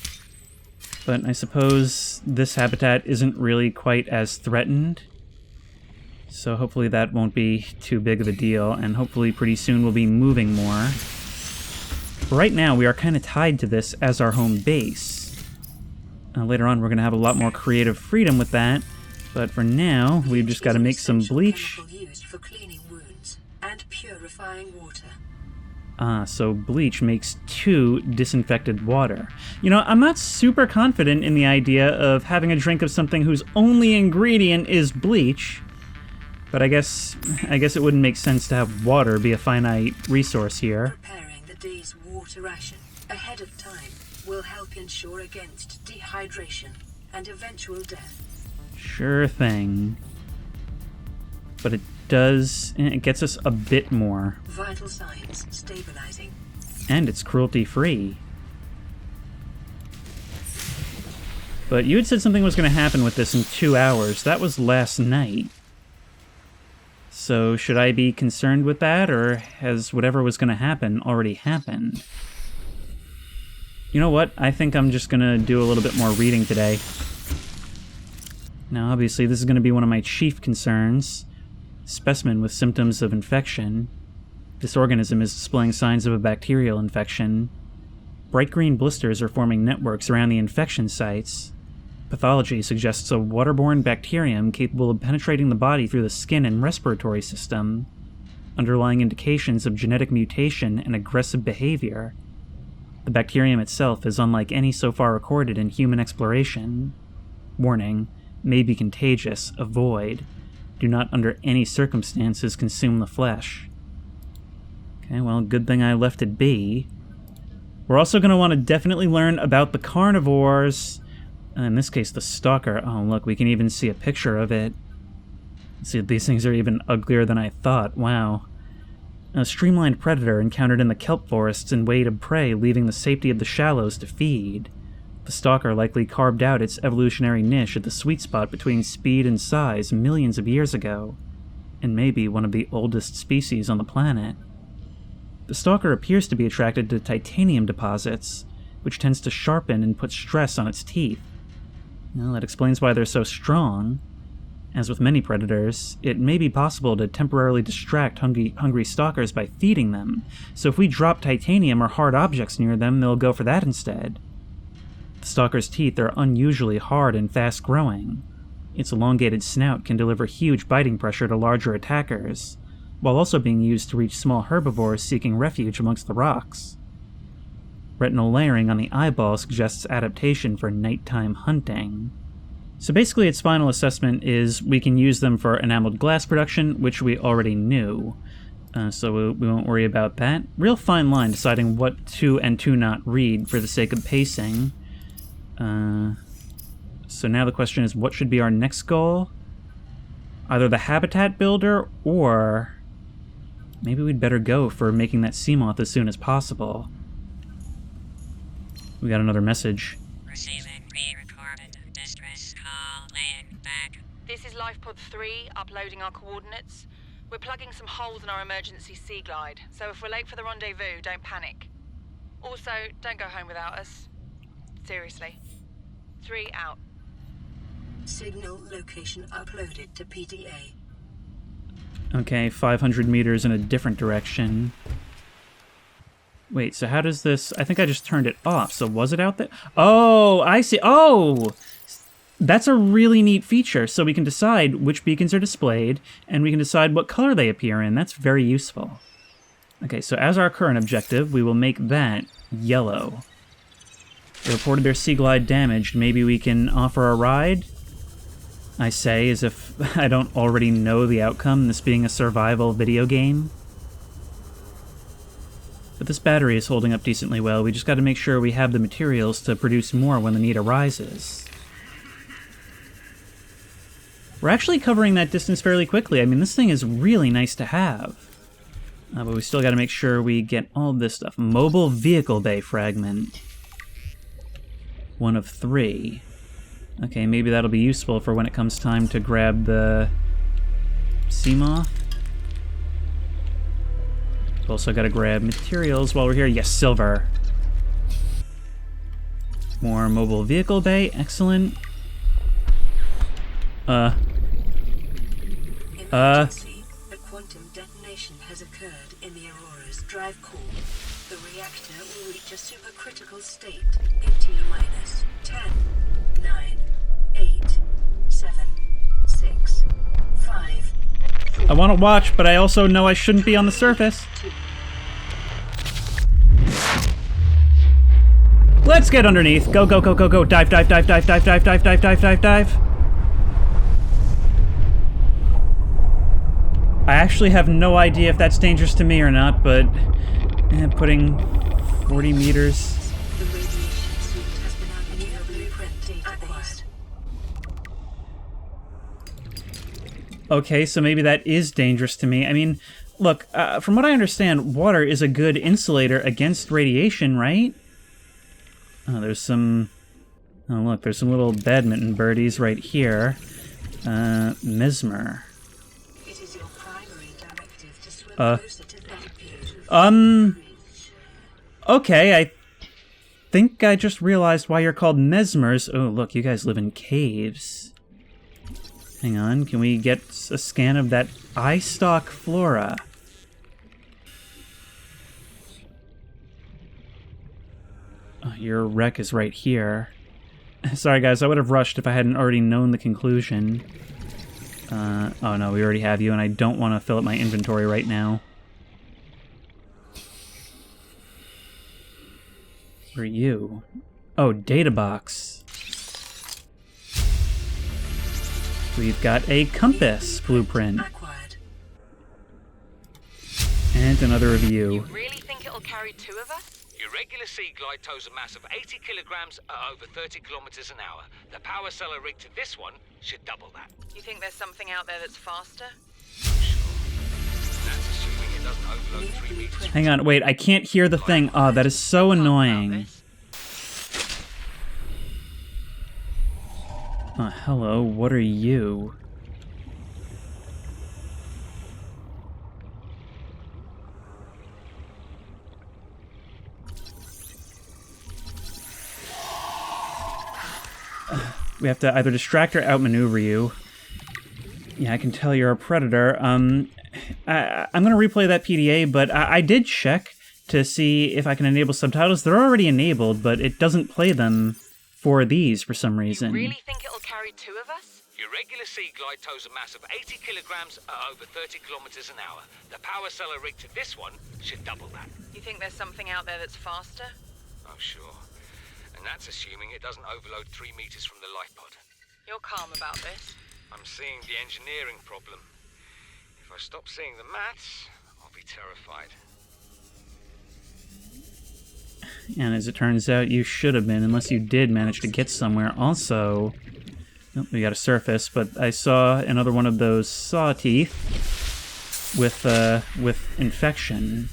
But I suppose this habitat isn't really quite as threatened. So hopefully that won't be too big of a deal, and hopefully pretty soon we'll be moving more. But right now, we are kind of tied to this as our home base. Later on, we're going to have a lot more creative freedom with that, but for now, we've just got to make some bleach. Used for cleaning wounds and purifying water. So bleach makes 2 disinfected water. You know, I'm not super confident in the idea of having a drink of something whose only ingredient is bleach. But I guess it wouldn't make sense to have water be a finite resource here. Preparing the day's water ration ahead of time will help ensure against dehydration and eventual death. Sure thing. But it gets us a bit more. Vital signs stabilizing. And it's cruelty-free. But you had said something was going to happen with this in 2 hours. That was last night. So should I be concerned with that, or has whatever was going to happen already happened? You know what? I think I'm just going to do a little bit more reading today. Now, obviously, this is going to be one of my chief concerns. Specimen with symptoms of infection. This organism is displaying signs of a bacterial infection. Bright green blisters are forming networks around the infection sites. Pathology suggests a waterborne bacterium capable of penetrating the body through the skin and respiratory system. Underlying indications of genetic mutation and aggressive behavior. The bacterium itself is unlike any so far recorded in human exploration. Warning, may be contagious, avoid. Do not under any circumstances consume the flesh. Okay, well, good thing I left it be. We're also going to want to definitely learn about the carnivores. In this case, the stalker. Oh, look, we can even see a picture of it. Let's see, these things are even uglier than I thought. Wow. A streamlined predator encountered in the kelp forests in way of prey, leaving the safety of the shallows to feed. The stalker likely carved out its evolutionary niche at the sweet spot between speed and size millions of years ago, and may be one of the oldest species on the planet. The stalker appears to be attracted to titanium deposits, which tends to sharpen and put stress on its teeth. Well, that explains why they're so strong. As with many predators, it may be possible to temporarily distract hungry stalkers by feeding them, so if we drop titanium or hard objects near them, they'll go for that instead. The stalker's teeth are unusually hard and fast-growing. Its elongated snout can deliver huge biting pressure to larger attackers, while also being used to reach small herbivores seeking refuge amongst the rocks. Retinal layering on the eyeball suggests adaptation for nighttime hunting. So basically its final assessment is we can use them for enameled glass production, which we already knew. So we won't worry about that. Real fine line deciding what to and to not read for the sake of pacing. So now the question is, what should be our next goal? Either the habitat builder, or maybe we'd better go for making that Seamoth as soon as possible. We got another message. Receiving pre-recorded distress call, laying back. This is Lifepod 3, uploading our coordinates. We're plugging some holes in our emergency sea glide, so if we're late for the rendezvous, don't panic. Also, don't go home without us. Seriously. 3 out. Signal location uploaded to PDA. Okay, 500 meters in a different direction. Wait, so how does this... I think I just turned it off, so was it out there? Oh, I see. Oh! That's a really neat feature, so we can decide which beacons are displayed, and we can decide what color they appear in. That's very useful. Okay, so as our current objective, we will make that yellow. They reported their sea glide damaged. Maybe we can offer a ride? I say, as if I don't already know the outcome, this being a survival video game. But this battery is holding up decently well. We just got to make sure we have the materials to produce more when the need arises. We're actually covering that distance fairly quickly. I mean, this thing is really nice to have. But we still got to make sure we get all of this stuff. Mobile vehicle bay fragment. 1 of 3. Okay, maybe that'll be useful for when it comes time to grab the Seamoth. Also gotta grab materials while we're here. Yes, silver. More mobile vehicle bay. Excellent. Emergency. A quantum detonation has occurred in the Aurora's drive core. The reactor will reach a supercritical state in T-minus 10, 9, 8, 7, 6, 5. I want to watch, but I also know I shouldn't be on the surface. Let's get underneath. Go, go, go, go, go. Dive, dive, dive, dive, dive, dive, dive, dive, dive, dive, dive. I actually have no idea if that's dangerous to me or not, but putting 40 meters... The radiation suit has been added to your blueprint database. Okay, so maybe that is dangerous to me. I mean, look, from what I understand, water is a good insulator against radiation, right? Oh, there's some... Oh, look, there's some little badminton birdies right here. Mesmer. It is your primary directive to swim closer to that peak. Okay, I think I just realized why you're called mesmers. Oh, look, you guys live in caves. Hang on, can we get a scan of that eye stalk flora? Oh, your wreck is right here. Sorry guys, I would have rushed if I hadn't already known the conclusion. Oh no, we already have you, and I don't want to fill up my inventory right now. Where are you? Oh, data box. We've got a compass blueprint. Acquired. And another You review. really think it'll carry 2 of us? Your regular sea glide tows a mass of 80 kilograms at over 30 kilometers an hour. The power cellar rig to this one should double that. You think there's something out there that's faster? That's assuming it doesn't overload 3 meters. Hang on, wait, I can't hear the thing. Oh, that is so annoying. Hello, what are you? We have to either distract or outmaneuver you. Yeah, I can tell you're a predator. I'm going to replay that PDA, but I did check to see if I can enable subtitles. They're already enabled, but it doesn't play them for these for some reason. You really think it'll carry 2 of us? Your regular Sea Glide tows a mass of 80 kilograms at over 30 kilometers an hour. The power cellar rig to this one should double that. You think there's something out there that's faster? Oh, sure. And that's assuming it doesn't overload 3 meters from the life pod. You're calm about this. I'm seeing the engineering problem. If I stop seeing the maths, I'll be terrified. And as it turns out, you should have been, unless you did manage to get somewhere. Also, oh, we got a surface, but I saw another one of those saw teeth with infection.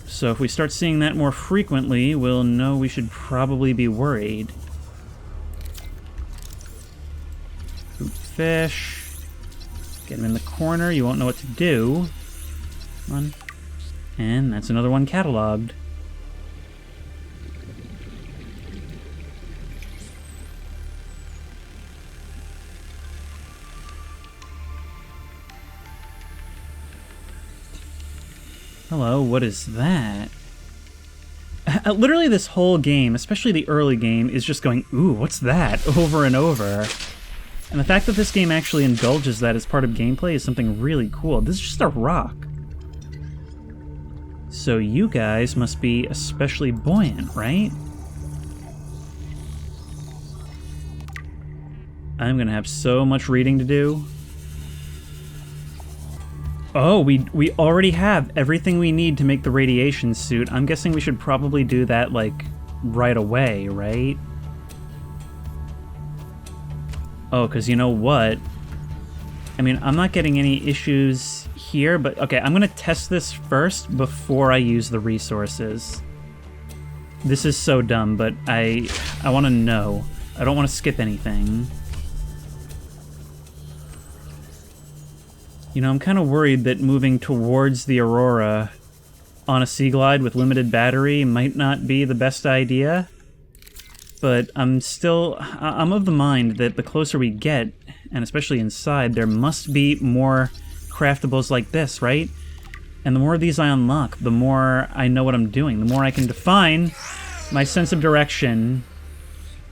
So if we start seeing that more frequently, we'll know we should probably be worried. Poop fish. Get him in the corner, you won't know what to do. Come on. And that's another one cataloged. Hello, what is that? Literally this whole game, especially the early game, is just going, ooh, what's that? Over and over. And the fact that this game actually indulges that as part of gameplay is something really cool. This is just a rock. So you guys must be especially buoyant, right? I'm gonna have so much reading to do. Oh, we already have everything we need to make the radiation suit. I'm guessing we should probably do that, like, right away, right? Oh, because you know what? I mean, I'm not getting any issues here, but okay, I'm going to test this first before I use the resources. This is so dumb, but I want to know. I don't want to skip anything. You know, I'm kind of worried that moving towards the Aurora on a Sea Glide with limited battery might not be the best idea. But I'm of the mind that the closer we get, and especially inside, there must be more craftables like this, right? And the more of these I unlock, the more I know what I'm doing, the more I can define my sense of direction.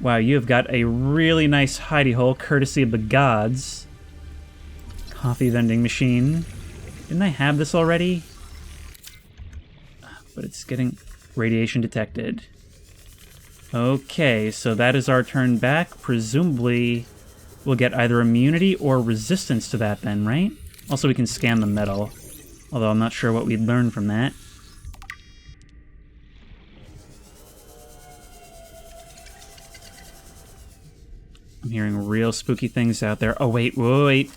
Wow, you have got a really nice hidey hole, courtesy of the gods. Coffee vending machine. Didn't I have this already? But it's getting radiation detected. Okay, so that is our turn back. Presumably, we'll get either immunity or resistance to that then, right? Also, we can scan the metal. Although I'm not sure what we'd learn from that. I'm hearing real spooky things out there. Oh, wait, wait.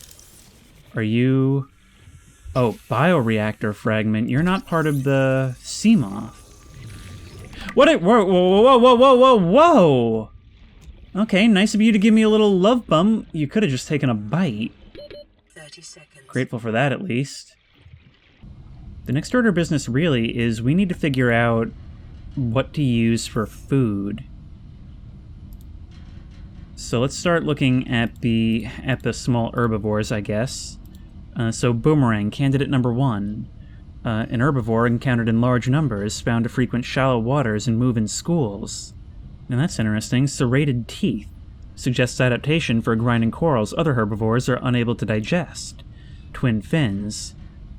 Are you... Oh, bioreactor fragment. You're not part of the Seamoth. What? Whoa, whoa, whoa, whoa, whoa, whoa, whoa! Okay, nice of you to give me a little love bump. You could have just taken a bite. 30 seconds. Grateful for that, at least. The next order of business really is we need to figure out what to use for food. So let's start looking at the small herbivores, I guess. So boomerang, candidate number 1. An herbivore encountered in large numbers, found to frequent shallow waters and move in schools. Now that's interesting. Serrated teeth suggests adaptation for grinding corals other herbivores are unable to digest. Twin fins.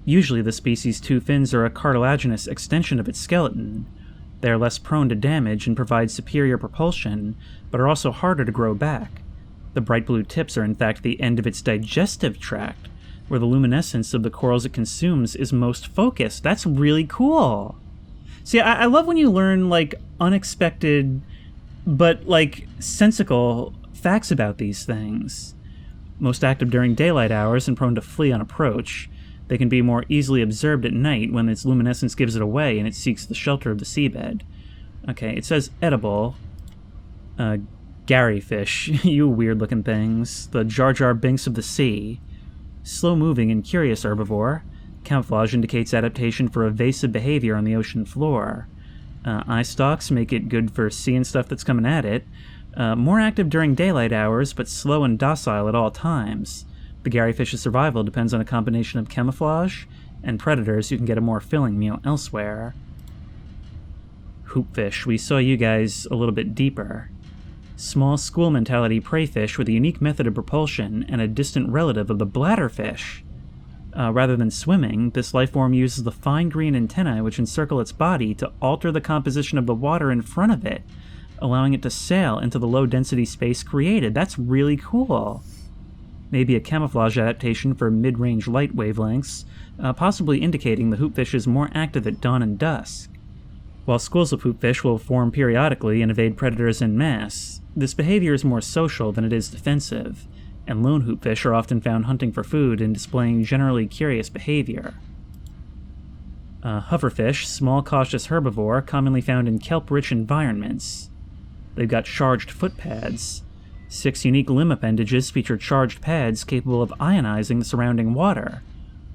Usually the species' 2 fins are a cartilaginous extension of its skeleton. They are less prone to damage and provide superior propulsion, but are also harder to grow back. The bright blue tips are in fact the end of its digestive tract, where the luminescence of the corals it consumes is most focused. That's really cool. See, I love when you learn, like, unexpected, but, like, sensical facts about these things. Most active during daylight hours and prone to flee on approach, they can be more easily observed at night when its luminescence gives it away and it seeks the shelter of the seabed. Okay, it says edible. Gary fish, you weird-looking things. The Jar Jar Binks of the sea. Slow-moving and curious herbivore. Camouflage indicates adaptation for evasive behavior on the ocean floor. Eye stalks make it good for seeing stuff that's coming at it. More active during daylight hours, but slow and docile at all times. The Garyfish's survival depends on a combination of camouflage and predators who can get a more filling meal elsewhere. Hoopfish, we saw you guys a little bit deeper. Small school-mentality preyfish with a unique method of propulsion and a distant relative of the bladderfish. Rather than swimming, this lifeform uses the fine green antennae which encircle its body to alter the composition of the water in front of it, allowing it to sail into the low-density space created. That's really cool. Maybe a camouflage adaptation for mid-range light wavelengths, possibly indicating the hoopfish is more active at dawn and dusk. While schools of hoopfish will form periodically and evade predators en masse, this behavior is more social than it is defensive, and lone hoopfish are often found hunting for food and displaying generally curious behavior. Hoverfish, small cautious herbivore, commonly found in kelp-rich environments. They've got charged foot pads. 6 unique limb appendages feature charged pads capable of ionizing the surrounding water.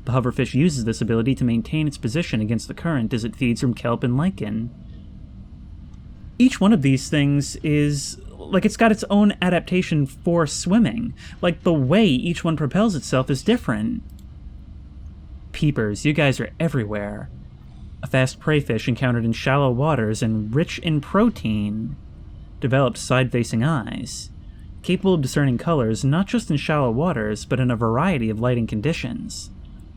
The hoverfish uses this ability to maintain its position against the current as it feeds from kelp and lichen. Each one of these things is like it's got its own adaptation for swimming. Like the way each one propels itself is different. Peepers, you guys are everywhere. A fast prey fish encountered in shallow waters and rich in protein. Developed side-facing eyes. Capable of discerning colors not just in shallow waters, but in a variety of lighting conditions.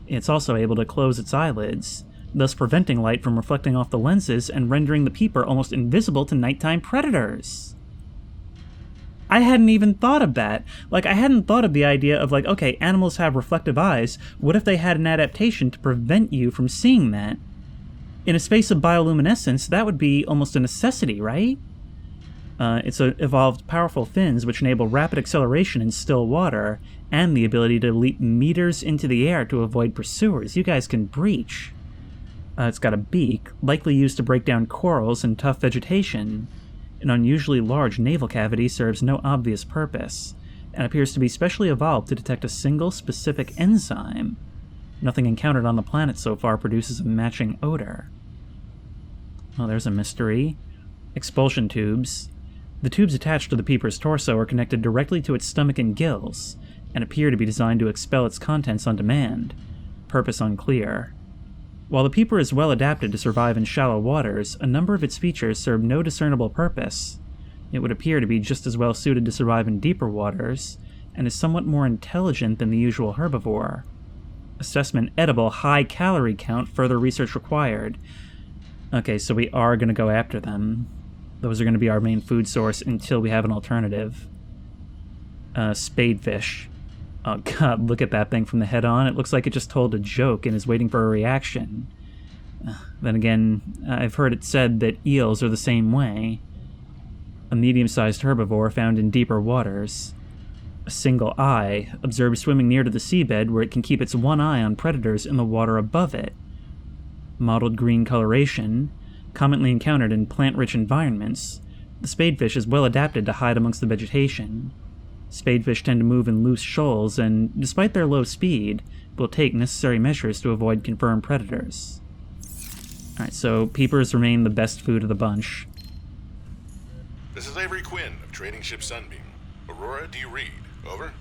It's also able to close its eyelids, thus preventing light from reflecting off the lenses and rendering the peeper almost invisible to nighttime predators. I hadn't even thought of that. Like, I hadn't thought of the idea of, like, okay, animals have reflective eyes. What if they had an adaptation to prevent you from seeing that? In a space of bioluminescence, that would be almost a necessity, right? It's evolved powerful fins which enable rapid acceleration in still water, and the ability to leap meters into the air to avoid pursuers. You guys can breach. It's got a beak, likely used to break down corals and tough vegetation. An unusually large navel cavity serves no obvious purpose, and appears to be specially evolved to detect a single specific enzyme. Nothing encountered on the planet so far produces a matching odor. Oh, there's a mystery. Expulsion tubes. The tubes attached to the peeper's torso are connected directly to its stomach and gills, and appear to be designed to expel its contents on demand. Purpose unclear. While the peeper is well adapted to survive in shallow waters, a number of its features serve no discernible purpose. It would appear to be just as well suited to survive in deeper waters, and is somewhat more intelligent than the usual herbivore. Assessment edible, high calorie count, further research required. Okay, so we are going to go after them. Those are going to be our main food source until we have an alternative. Spadefish. Oh god, look at that thing from the head on. It looks like it just told a joke and is waiting for a reaction. Then again, I've heard it said that eels are the same way. A medium-sized herbivore found in deeper waters. A single eye, observed swimming near to the seabed where it can keep its one eye on predators in the water above it. Mottled green coloration, commonly encountered in plant-rich environments. The spadefish is well adapted to hide amongst the vegetation. Spadefish tend to move in loose shoals and, despite their low speed, will take necessary measures to avoid confirmed predators. Alright, so peepers remain the best food of the bunch. This is Avery Quinn of Trading Ship Sunbeam. Aurora, do you read? Over?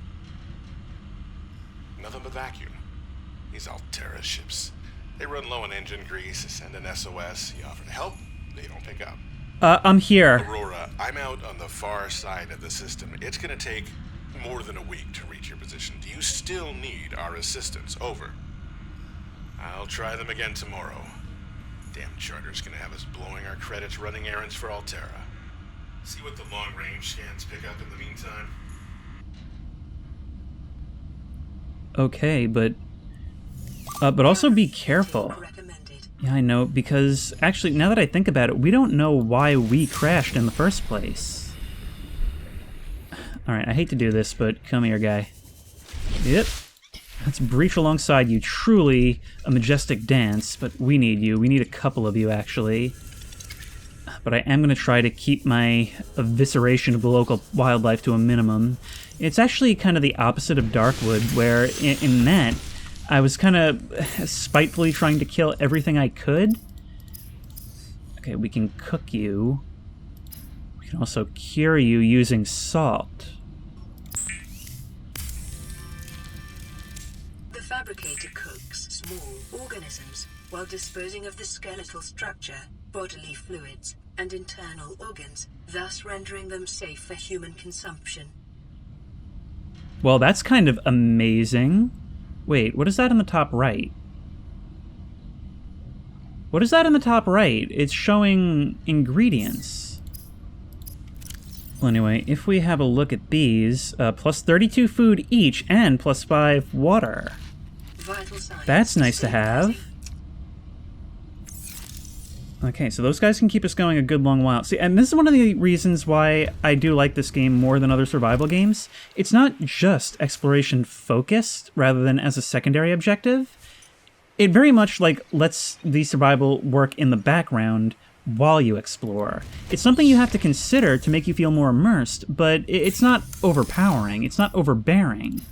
Nothing but vacuum. These Altera ships. They run low on engine grease, send an SOS, you offer to help, they don't pick up. I'm here. Aurora, I'm out on the far side of the system. It's gonna take more than a week to reach your position. Do you still need our assistance? Over. I'll try them again tomorrow. Damn charter's gonna have us blowing our credits running errands for Altera. See what the long-range scans pick up in the meantime. Okay, but also be careful. Recommended. Yeah, I know, because actually, now that I think about it, we don't know why we crashed in the first place. Alright, I hate to do this, but come here, guy. Yep. Let's breach alongside you. Truly a majestic dance, but we need you. We need a couple of you, actually. But I am going to try to keep my evisceration of the local wildlife to a minimum. It's actually kind of the opposite of Darkwood, where in that, I was kind of spitefully trying to kill everything I could. Okay, we can cook you. We can also cure you using salt. The fabricator cooks small organisms while disposing of the skeletal structure, bodily fluids, and internal organs, thus rendering them safe for human consumption. Well, that's kind of amazing. Wait, what is that in the top right? What is that in the top right? It's showing ingredients. Well, anyway, if we have a look at these, plus 32 food each and plus 5 water. Vital signs. That's nice to have. Okay, so those guys can keep us going a good long while. See, and this is one of the reasons why I do like this game more than other survival games. It's not just exploration focused, rather than as a secondary objective. It very much, like, lets the survival work in the background while you explore. It's something you have to consider to make you feel more immersed, but it's not overpowering. It's not overbearing.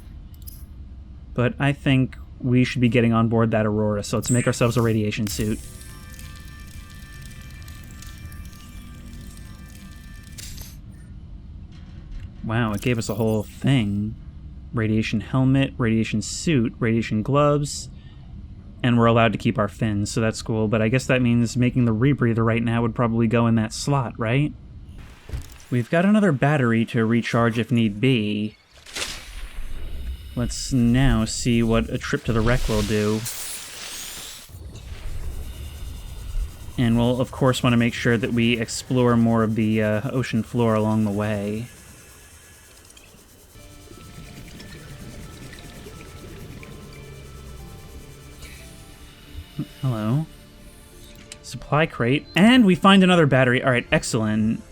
But I think we should be getting on board that Aurora, so let's make ourselves a radiation suit. Wow, it gave us a whole thing. Radiation helmet, radiation suit, radiation gloves, and we're allowed to keep our fins, so that's cool. But I guess that means making the rebreather right now would probably go in that slot, right? We've got another battery to recharge if need be. Let's now see what a trip to the wreck will do. And we'll, of course, want to make sure that we explore more of the ocean floor along the way. Hello. Supply crate. And we find another battery. Alright, excellent.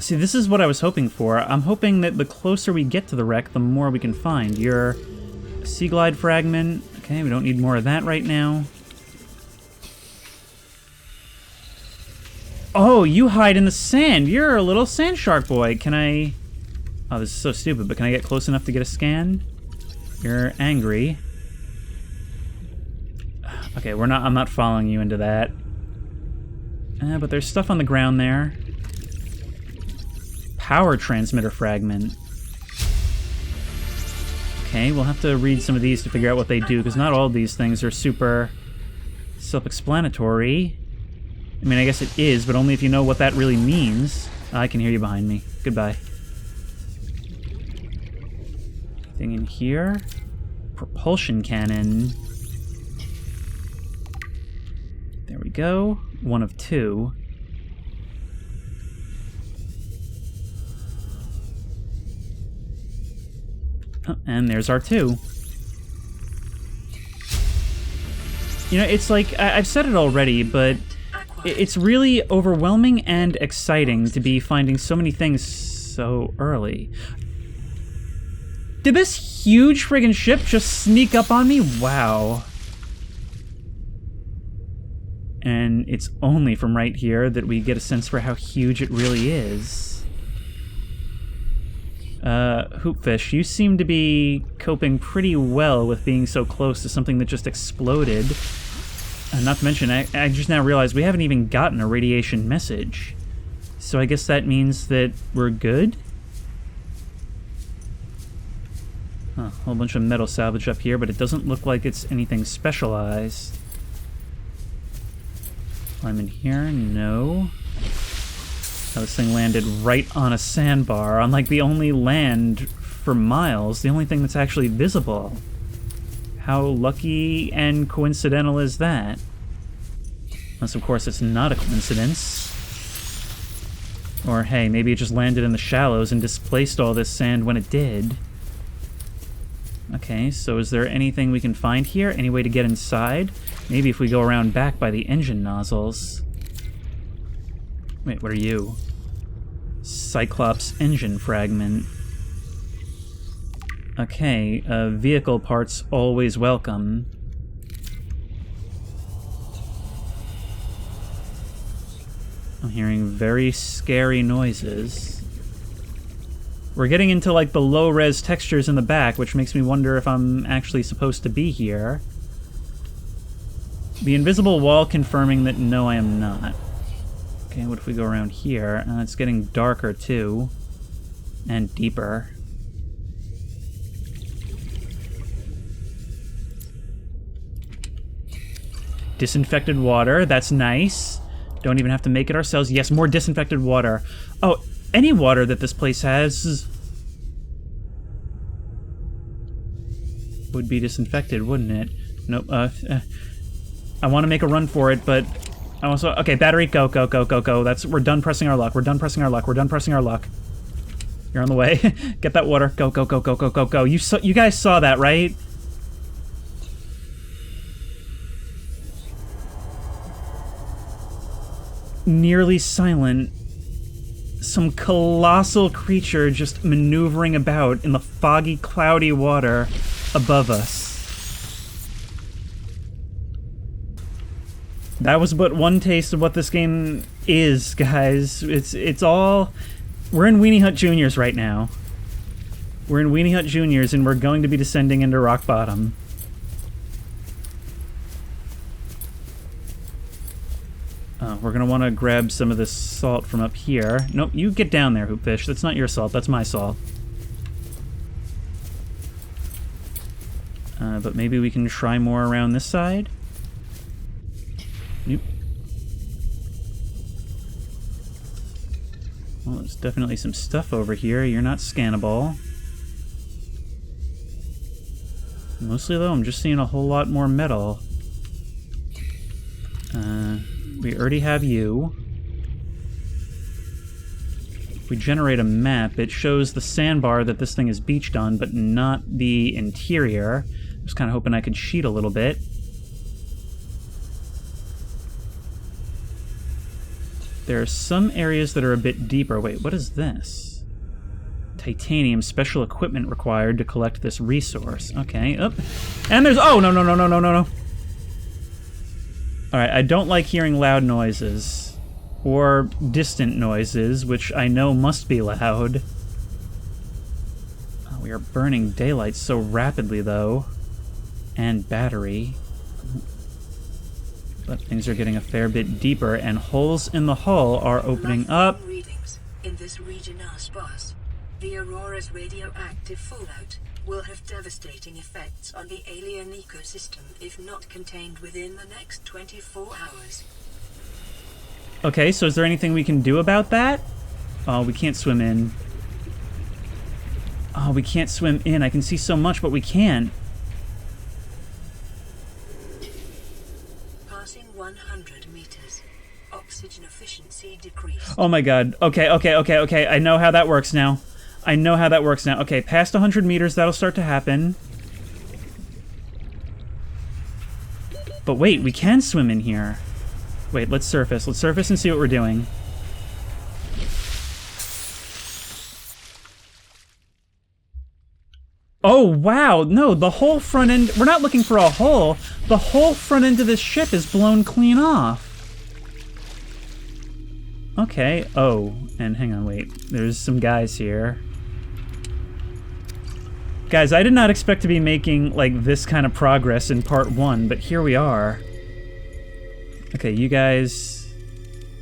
See, this is what I was hoping for. I'm hoping that the closer we get to the wreck, the more we can find. Your Sea Glide fragment. Okay, we don't need more of that right now. Oh, you hide in the sand. You're a little sand shark boy. Can I... Oh, this is so stupid, but can I get close enough to get a scan? You're angry. Okay, I'm not following you into that. But there's stuff on the ground there. Power transmitter fragment. Okay, we'll have to read some of these to figure out what they do, because not all of these things are super self-explanatory. I mean, I guess it is, but only if you know what that really means. I can hear you behind me. Goodbye. Thing in here. Propulsion cannon. There we go. One of two. Oh, and there's our two. You know, it's like, I've said it already, but it's really overwhelming and exciting to be finding so many things so early. Did this huge friggin' ship just sneak up on me? Wow. And it's only from right here that we get a sense for how huge it really is. Hoopfish, you seem to be coping pretty well with being so close to something that just exploded. Not to mention, I just now realized we haven't even gotten a radiation message. So I guess that means that we're good? Huh, a whole bunch of metal salvage up here, but it doesn't look like it's anything specialized. Climb in here? No. Oh, this thing landed right on a sandbar, on like the only land for miles, the only thing that's actually visible. How lucky and coincidental is that? Unless, of course, it's not a coincidence. Or, hey, maybe it just landed in the shallows and displaced all this sand when it did. Okay, so is there anything we can find here? Any way to get inside? Maybe if we go around back by the engine nozzles. Wait, what are you? Cyclops engine fragment. Okay, vehicle parts always welcome. I'm hearing very scary noises. We're getting into like the low-res textures in the back, which makes me wonder if I'm actually supposed to be here. The invisible wall confirming that no, I am not. Okay, what if we go around here? It's getting darker, too. And deeper. Disinfected water, that's nice. Don't even have to make it ourselves. Yes, more disinfected water. Oh, any water that this place has would be disinfected, wouldn't it? Nope. I want to make a run for it, but I also... Okay, battery, go, go, go, go, go. We're done pressing our luck. We're done pressing our luck. We're done pressing our luck. You're on the way. Get that water. Go, go, go, go, go, go, go. You guys saw that, right? Nearly silent. Some colossal creature just maneuvering about in the foggy, cloudy water above us. That was but one taste of what this game is, guys. It's all... We're in Weenie Hut Juniors right now. We're in Weenie Hut Juniors, and we're going to be descending into rock bottom. We're going to want to grab some of this salt from up here. Nope, you get down there, Hoopfish. That's not your salt, that's my salt. But maybe we can try more around this side? Nope. Well, there's definitely some stuff over here. You're not scannable. Mostly, though, I'm just seeing a whole lot more metal. We already have you. If we generate a map, it shows the sandbar that this thing is beached on, but not the interior. I was kind of hoping I could cheat a little bit. There are some areas that are a bit deeper. Wait, what is this? Titanium, special equipment required to collect this resource. Okay, up. And there's... Oh, no, no, no, no, no, no, no. Alright, I don't like hearing loud noises. Or distant noises, which I know must be loud. Oh, we are burning daylight so rapidly, though. And battery. But things are getting a fair bit deeper, and holes in the hull are opening up. Readings in this region are sparse. The Aurora's radioactive fallout will have devastating effects on the alien ecosystem if not contained within the next 24 hours. Okay, so is there anything we can do about that? Oh, we can't swim in. Oh, we can't swim in. I can see so much, but we can't. Passing 100 meters. Oxygen efficiency decreased. Oh my god. Okay, okay, okay, okay. I know how that works now. I know how that works now. Okay, past 100 meters, that'll start to happen. But wait, we can swim in here. Wait, let's surface. Let's surface and see what we're doing. Oh, wow. No, the whole front end... We're not looking for a hole. The whole front end of this ship is blown clean off. Okay. Oh, and hang on, wait. There's some guys here. Guys, I did not expect to be making, like, this kind of progress in part 1, but here we are. Okay, you guys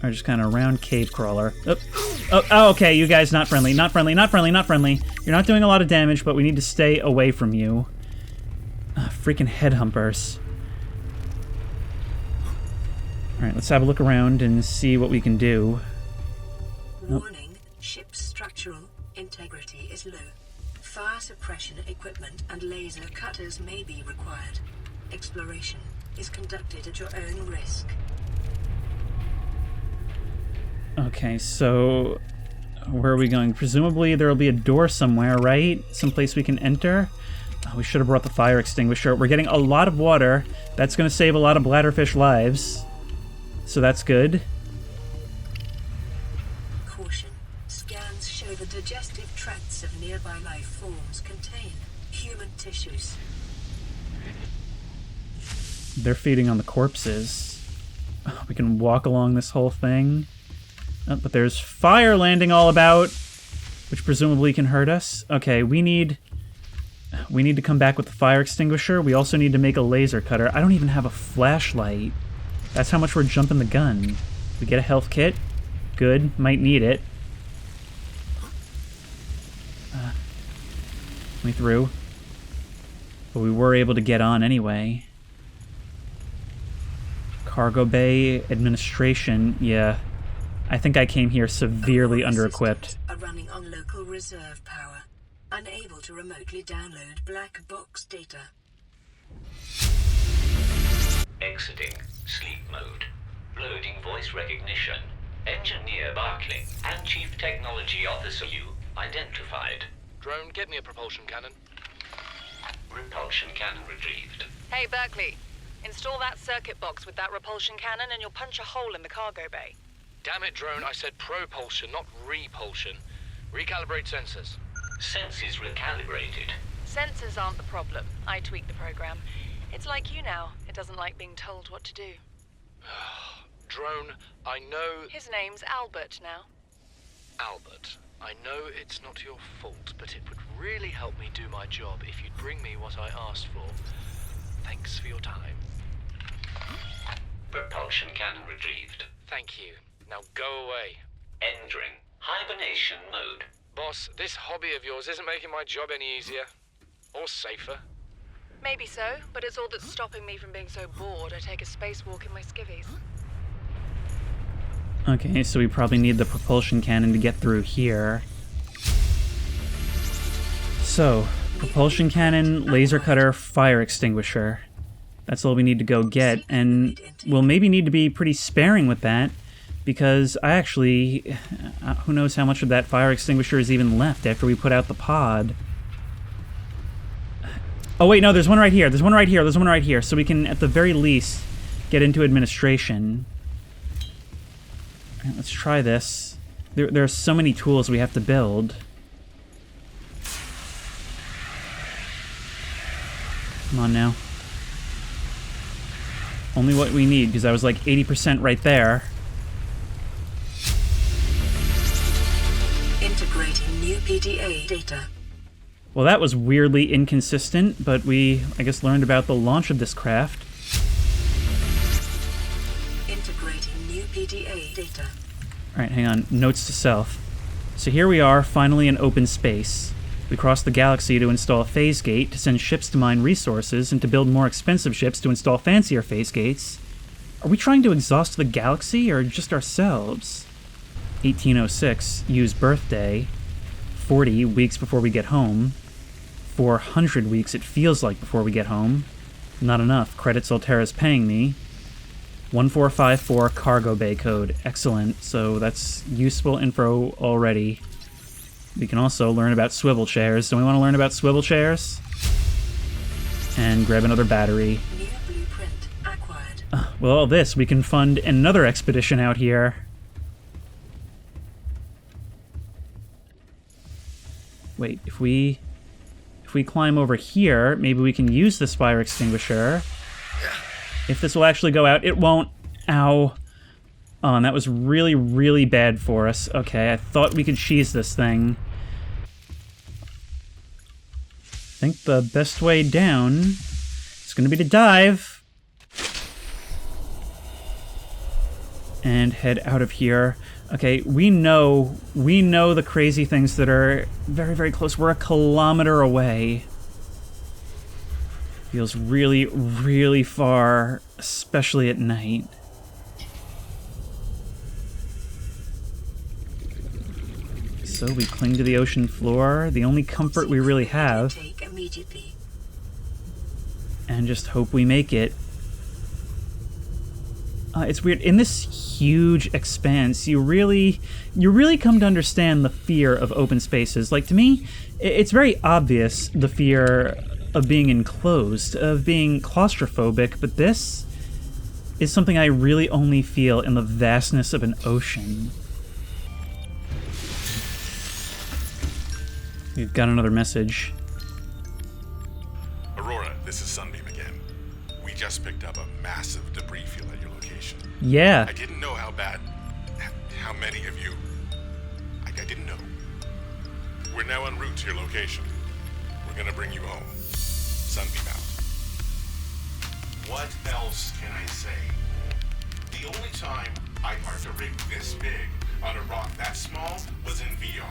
are just kind of around cave crawler. Oh, okay, you guys not friendly, not friendly, not friendly, not friendly. You're not doing a lot of damage, but we need to stay away from you. Freaking head humpers. Alright, let's have a look around and see what we can do. Warning, ship's structural integrity is low. Fire suppression equipment and laser cutters may be required. Exploration is conducted at your own risk. Okay, so where are we going? Presumably there will be a door somewhere, right? Someplace we can enter? Oh, we should have brought the fire extinguisher. We're getting a lot of water. That's going to save a lot of bladderfish lives. So that's good. Caution. Scans show the digestive tracts of nearby life forms contain human tissues. They're feeding on the corpses. Oh, we can walk along this whole thing. Oh, but there's fire landing all about, which presumably can hurt us. Okay, we need to come back with the fire extinguisher. We also need to make a laser cutter. I don't even have a flashlight. That's how much we're jumping the gun. We get a health kit. good. Might need it. We through. But we were able to get on anyway. Cargo bay administration, yeah. I think I came here severely under-equipped. Are running on local reserve power, unable to remotely download black box data. Exiting sleep mode. Loading voice recognition. Engineer Barclay and Chief Technology Officer you identified. Drone, get me a propulsion cannon. Repulsion cannon retrieved. Hey, Berkeley. Install that circuit box with that repulsion cannon and you'll punch a hole in the cargo bay. Damn it, Drone, I said propulsion, not repulsion. Recalibrate sensors. Senses recalibrated. Sensors aren't the problem. I tweak the program. It's like you now. It doesn't like being told what to do. Drone, I know... His name's Albert now. Albert, I know it's not your fault, but it would really help me do my job if you'd bring me what I asked for. Thanks for your time. Propulsion cannon retrieved. Thank you. Now go away. Entering hibernation mode. Boss, this hobby of yours isn't making my job any easier. Or safer. Maybe so, but it's all that's stopping me from being so bored I take a spacewalk in my skivvies. Okay, so we probably need the propulsion cannon to get through here. So, propulsion cannon, laser cutter, fire extinguisher. That's all we need to go get, and we'll maybe need to be pretty sparing with that, because I actually... who knows how much of that fire extinguisher is even left after we put out the pod. Oh wait, no, there's one right here, there's one right here, there's one right here, so we can, at the very least, get into administration. Alright, let's try this. There are so many tools we have to build. Come on now. Only what we need, because I was like 80% right there. Integrating new PDA data. Well, that was weirdly inconsistent, but we, I guess, learned about the launch of this craft. Integrating new PDA data. Alright, hang on. Notes to self. So here we are, finally in open space. We crossed the galaxy to install a phase gate, to send ships to mine resources, and to build more expensive ships to install fancier phase gates. Are we trying to exhaust the galaxy, or just ourselves? 1806, Yu's birthday. 40 weeks before we get home. 400 weeks it feels like before we get home. Not enough. Credits Altera's paying me. 1454 cargo bay code. Excellent. So that's useful info already. We can also learn about swivel chairs. Do we want to learn about swivel chairs? And grab another battery. New blueprint acquired. Well, all this, we can fund another expedition out here. Wait, if we climb over here, maybe we can use this fire extinguisher. If this will actually go out, it won't. Ow. Oh, and that was really, really bad for us. Okay, I thought we could cheese this thing. I think the best way down is going to be to dive. And head out of here. Okay, we know the crazy things that are very, very close. We're a kilometer away. Feels really, really far, especially at night. So we cling to the ocean floor, the only comfort we really have, and just hope we make it. It's weird. In this huge expanse, you really come to understand the fear of open spaces. Like, to me, it's very obvious, the fear of being enclosed, of being claustrophobic, but this is something I really only feel in the vastness of an ocean. We've got another message. Aurora, this is Sunbeam again. We just picked up a massive debris field at your location. Yeah. I didn't know how bad, how many of you. I didn't know. We're now en route to your location. We're gonna bring you home. Sunbeam out. What else can I say? The only time I parked a rig this big on a rock that small was in VR.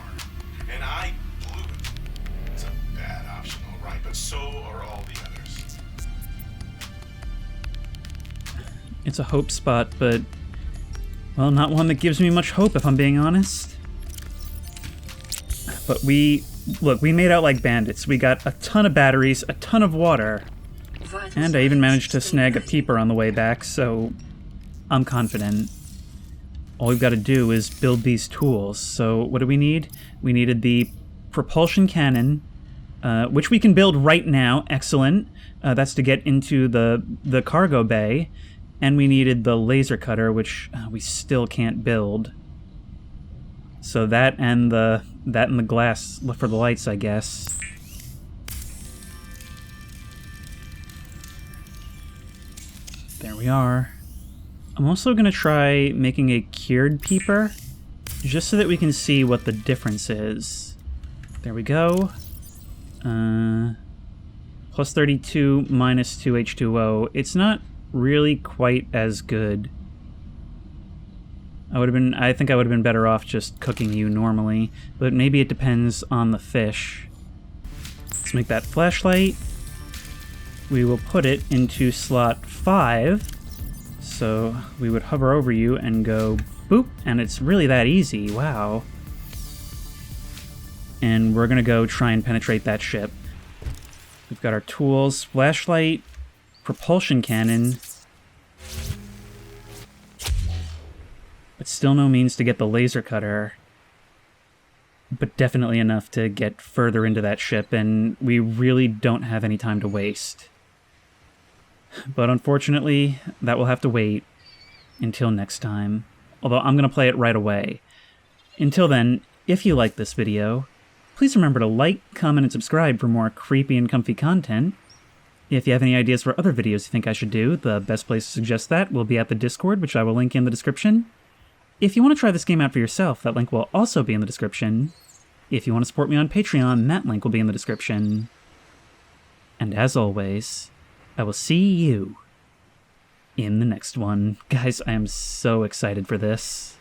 And I blew it. It's a bad option, all right, but so are all the others. It's a hope spot, but, well, not one that gives me much hope, if I'm being honest. But we made out like bandits. We got a ton of batteries, a ton of water, and I even managed to snag a peeper on the way back, so I'm confident. All we've got to do is build these tools. So what do we need? We needed the propulsion cannon, which we can build right now. Excellent. That's to get into the cargo bay. And we needed the laser cutter, which we still can't build. So that and the glass for the lights, I guess. There we are. I'm also going to try making a cured peeper, just so that we can see what the difference is. There we go. Plus 32, minus 2 H2O. It's not really quite as good. I think I would have been better off just cooking you normally, but maybe it depends on the fish. Let's make that flashlight. We will put it into slot 5. So we would hover over you and go boop, and it's really that easy. Wow. And we're gonna go try and penetrate that ship. We've got our tools, flashlight, propulsion cannon, but still no means to get the laser cutter, but definitely enough to get further into that ship, and we really don't have any time to waste. But unfortunately, that will have to wait until next time, although I'm going to play it right away. Until then, if you like this video, please remember to like, comment, and subscribe for more creepy and comfy content. If you have any ideas for other videos you think I should do, the best place to suggest that will be at the Discord, which I will link in the description. If you want to try this game out for yourself, that link will also be in the description. If you want to support me on Patreon, that link will be in the description. And as always, I will see you in the next one. Guys, I am so excited for this.